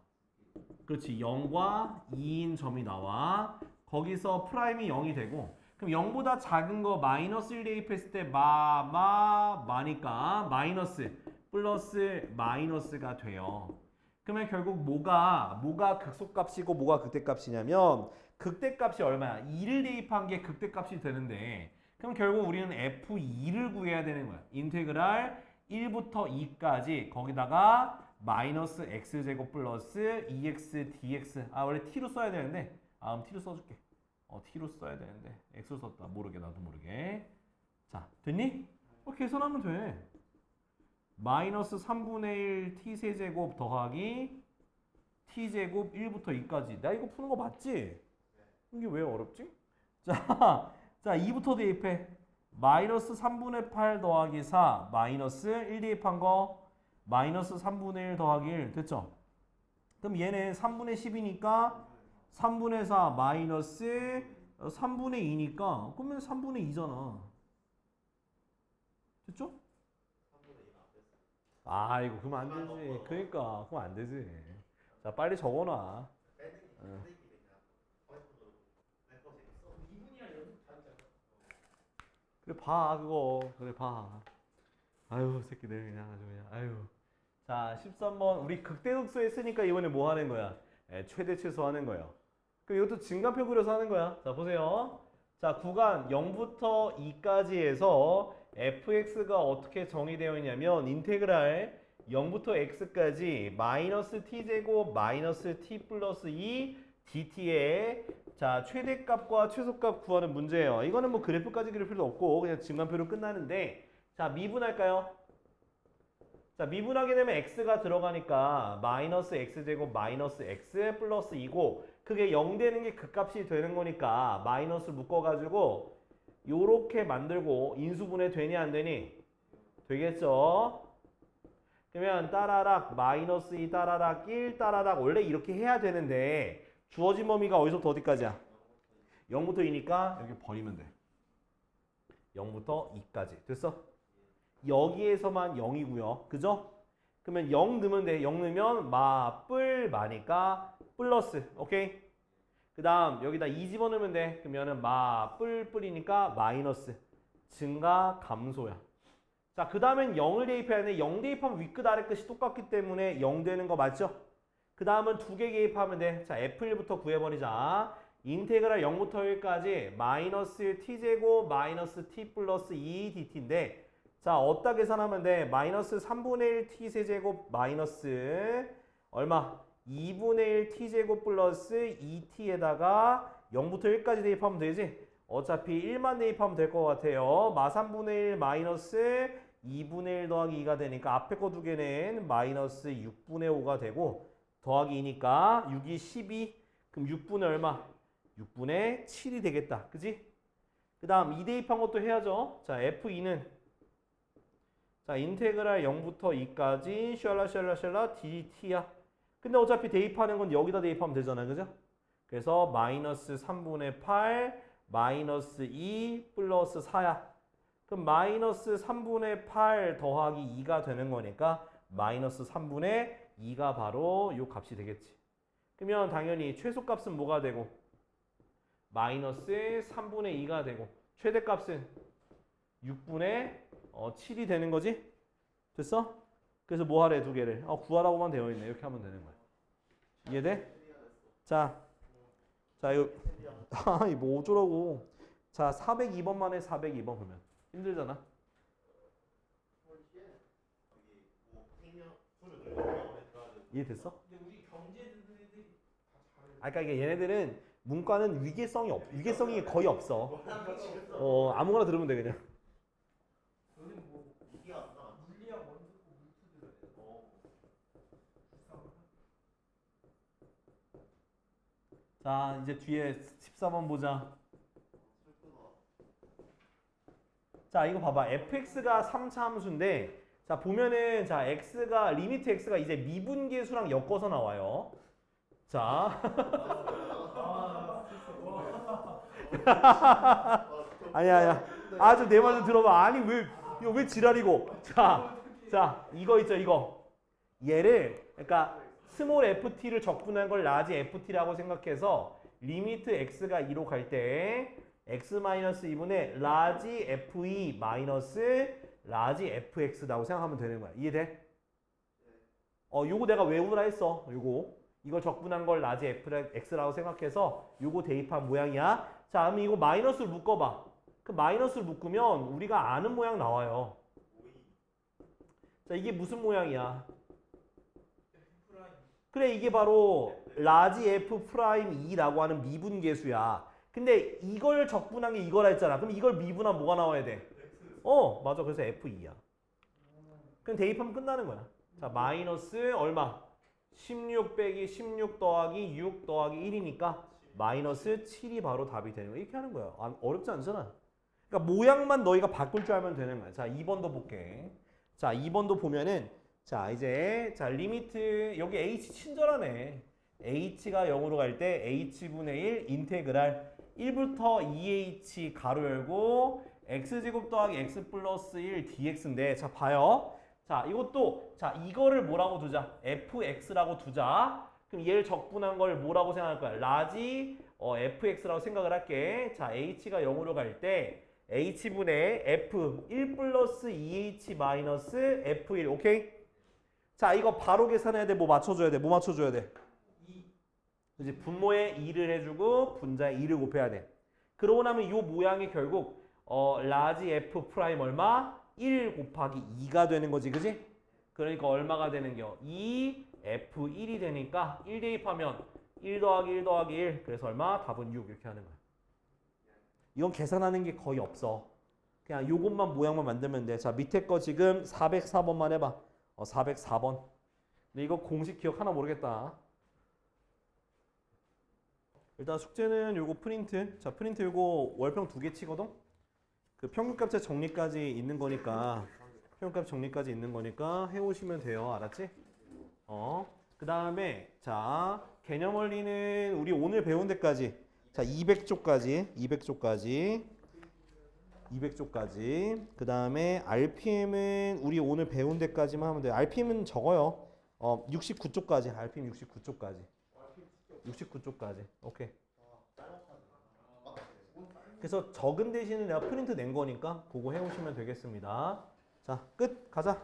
그렇지. 0과 2인 점이 나와. 거기서 프라임이 0이 되고 그럼 0보다 작은 거 마이너스 1 대입했을 때 마니까 마이너스 플러스 마이너스가 돼요. 그러면 결국 뭐가 극소값이고 뭐가 극대값이냐면 극대값이 얼마야? 2를 대입한 게 극대값이 되는데 그럼 결국 우리는 f2를 구해야 되는 거야. 인테그랄 1부터 2까지 거기다가 마이너스 x제곱 플러스 2x dx 원래 t로 써야 되는데 그럼 t로 써줄게. t로 써야 되는데 x로 썼다. 모르게 나도 모르게. 자 됐니? 계산하면 돼. 마이너스 3분의 1 t세제곱 더하기 t제곱 1부터 2까지. 나 이거 푸는 거 맞지? 이게 왜 어렵지? 자 2부터 대입해. 마이너스 3분의 8 더하기 4 마이너스 1 대입한 거 마이너스 3분의 1 더하기 1 됐죠? 그럼 얘는 3분의 10이니까 3분의 4 마이너스 3분의 2니까 그러면 3분의 2잖아. 됐죠? 이거 그러면 안 되지. 그러니까 그럼 안 되지. 자 빨리 적어놔. 그래 봐 그거. 그래 봐. 아유 새끼들 그냥 아주 그냥 아유. 자 13번 우리 극대극소 했으니까 이번에 뭐 하는 거야? 최대 최소 하는 거예요. 그럼 이것도 증가표 그려서 하는 거야. 자 보세요. 자 구간 0부터 2까지 해서 fx가 어떻게 정의되어 있냐면 인테그랄 0부터 x까지 마이너스 t제곱 마이너스 t 플러스 2 dt의 자 최대값과 최소값 구하는 문제예요. 이거는 뭐 그래프까지 그릴 필요도 없고 그냥 증간표로 끝나는데 자 미분할까요? 자 미분하게 되면 x가 들어가니까 마이너스 x제곱 마이너스 x 플러스 2고 그게 0 되는 게 극값이 되는 거니까 마이너스 묶어가지고 요렇게 만들고 인수분해 되니 안 되니? 되겠죠? 그러면 따라락 마이너스 2 따라락 1 따라락 원래 이렇게 해야 되는데 주어진 범위가 어디서부터 어디까지야? 0부터 2니까 여기 버리면 돼. 0부터 2까지 됐어? 여기에서만 0이고요. 그죠? 그러면 0 넣으면 돼. 0 넣으면 마니까 플러스. 오케이? 그 다음 여기다 2 집어넣으면 돼. 그러면은 뿔이니까 마이너스. 증가 감소야. 자, 그 다음엔 0을 대입해야 돼. 0 대입하면 윗끝 아래끝이 똑같기 때문에 0 되는 거 맞죠? 그 다음은 두 개 개입하면 돼. 자, F1부터 구해버리자. 인테그랄 0부터 1까지 마이너스 t제곱 마이너스 t 플러스 2dt인데 자, 어디다 계산하면 돼? 마이너스 3분의 1 t 세제곱 마이너스 얼마? 2분의 1 t제곱 플러스 2t에다가 0부터 1까지 대입하면 되지? 어차피 1만 대입하면 될 것 같아요. 마 3분의 1 마이너스 2분의 1 더하기 2가 되니까 앞에 거 두 개는 마이너스 6분의 5가 되고 더하기 2니까 6이 12 그럼 6분의 얼마? 6분의 7이 되겠다. 그지? 그 다음 2 대입한 것도 해야죠. 자, F2는 자, 인테그랄 0부터 2까지 샬라 dt야. 근데 어차피 대입하는 건 여기다 대입하면 되잖아요. 그죠? 그래서 마이너스 3분의 8 마이너스 2 플러스 4야. 그럼 마이너스 3분의 8 더하기 2가 되는 거니까 마이너스 3분의 2가 바로 요 값이 되겠지. 그러면 당연히 최소값은 뭐가 되고 마이너스 3분의 2가 되고 최대값은 6분의 7이 되는 거지? 됐어? 그래서 뭐 하래 두 개를? 구하라고만 되어 있네. 이렇게 하면 되는 거야. 이해돼? 자, 이거 이거 뭐 어쩌라고? 자, 402번만 해. 402번 그러면 힘들잖아. 이해됐어? 근데 우리 경제 듣는 애들이 다 잘해. 그러니까 이게 얘네들은 문과는 위계성이 거의 없어. 아무거나 들으면 돼 그냥. 너는 뭐 물리학 원듣고 물투 들어야 돼. 자, 이제 뒤에 14번 보자. 자, 이거 봐봐. fx가 3차 함수인데 자, 보면은 자, x가 리미트 x가 이제 미분계수랑 엮어서 나와요. 자. 아니야. 좀 내 말 좀 들어봐. 아니 왜 지랄이고. 자, 이거 있죠, 이거. 얘를 그러니까 스몰 ft를 적분한 걸 라지 ft라고 생각해서 리미트 x가 2로 갈 때 x-2분의 라지 fe 마이너스 라지 fx라고 생각하면 되는 거야. 이해돼? 요거 내가 외우라 했어. 이걸 적분한 걸 라지 x라고 생각해서 요거 대입한 모양이야. 자, 그럼 이거 마이너스를 묶어봐. 그 마이너스를 묶으면 우리가 아는 모양 나와요. 자, 이게 무슨 모양이야? 그래, 이게 바로 라지 f'2라고 하는 미분계수야. 근데 이걸 적분한 게 이거라 했잖아. 그럼 이걸 미분하면 뭐가 나와야 돼? 맞아. 그래서 f2야. 그럼 대입하면 끝나는 거야. 자, 마이너스 얼마? 16 빼기 16 더하기 6 더하기 1이니까 마이너스 7이 바로 답이 되는 거야. 이렇게 하는 거야. 어렵지 않잖아. 그러니까 모양만 너희가 바꿀 줄 알면 되는 거야. 자, 2번도 볼게. 자, 2번도 보면은 자, 이제 자, 리미트 여기 h 친절하네. h가 0으로 갈 때 h분의 1 인테그랄 1부터 2h 가로 열고 x제곱 더하기 x 플러스 1 dx인데 자, 봐요. 자, 이것도 자, 이거를 뭐라고 두자? fx라고 두자. 그럼 얘를 적분한 걸 뭐라고 생각할 거야? 라지 fx라고 생각을 할게. 자, h가 0으로 갈 때 h분의 f1 플러스 2h 마이너스 f1 오케이? 자, 이거 바로 계산해야 돼. 뭐 맞춰줘야 돼? 뭐 맞춰줘야 돼? 2. 이제 분모에 2를 해주고 분자에 2를 곱해야 돼. 그러고 나면 이 모양이 결국 라지 f 프라임 얼마? 1 곱하기 2가 되는 거지, 그지? 그러니까 얼마가 되는겨? 2 f1이 되니까 1 대입하면 1 더하기 1 더하기 1 그래서 얼마? 답은 6 이렇게 하는 거야. 이건 계산하는 게 거의 없어. 그냥 요것만 모양만 만들면 돼. 자, 밑에 거 지금 404번만 해봐. 404번. 근데 이거 공식 기억 하나 모르겠다. 일단 숙제는 요거 프린트. 자, 프린트 요거 월평 2개 치거든? 그 평균값제 정리까지 있는 거니까 평균값 정리까지 있는 거니까 해오시면 돼요. 알았지? 그 다음에 자, 개념 원리는 우리 오늘 배운 데까지 자, 200쪽까지 그 다음에 RPM은 우리 오늘 배운 데까지만 하면 돼요. RPM은 적어요. 69쪽까지 RPM 69쪽까지 오케이. 그래서 적은 대신에 내가 프린트 낸 거니까 그거 해오시면 되겠습니다. 자, 끝. 가자.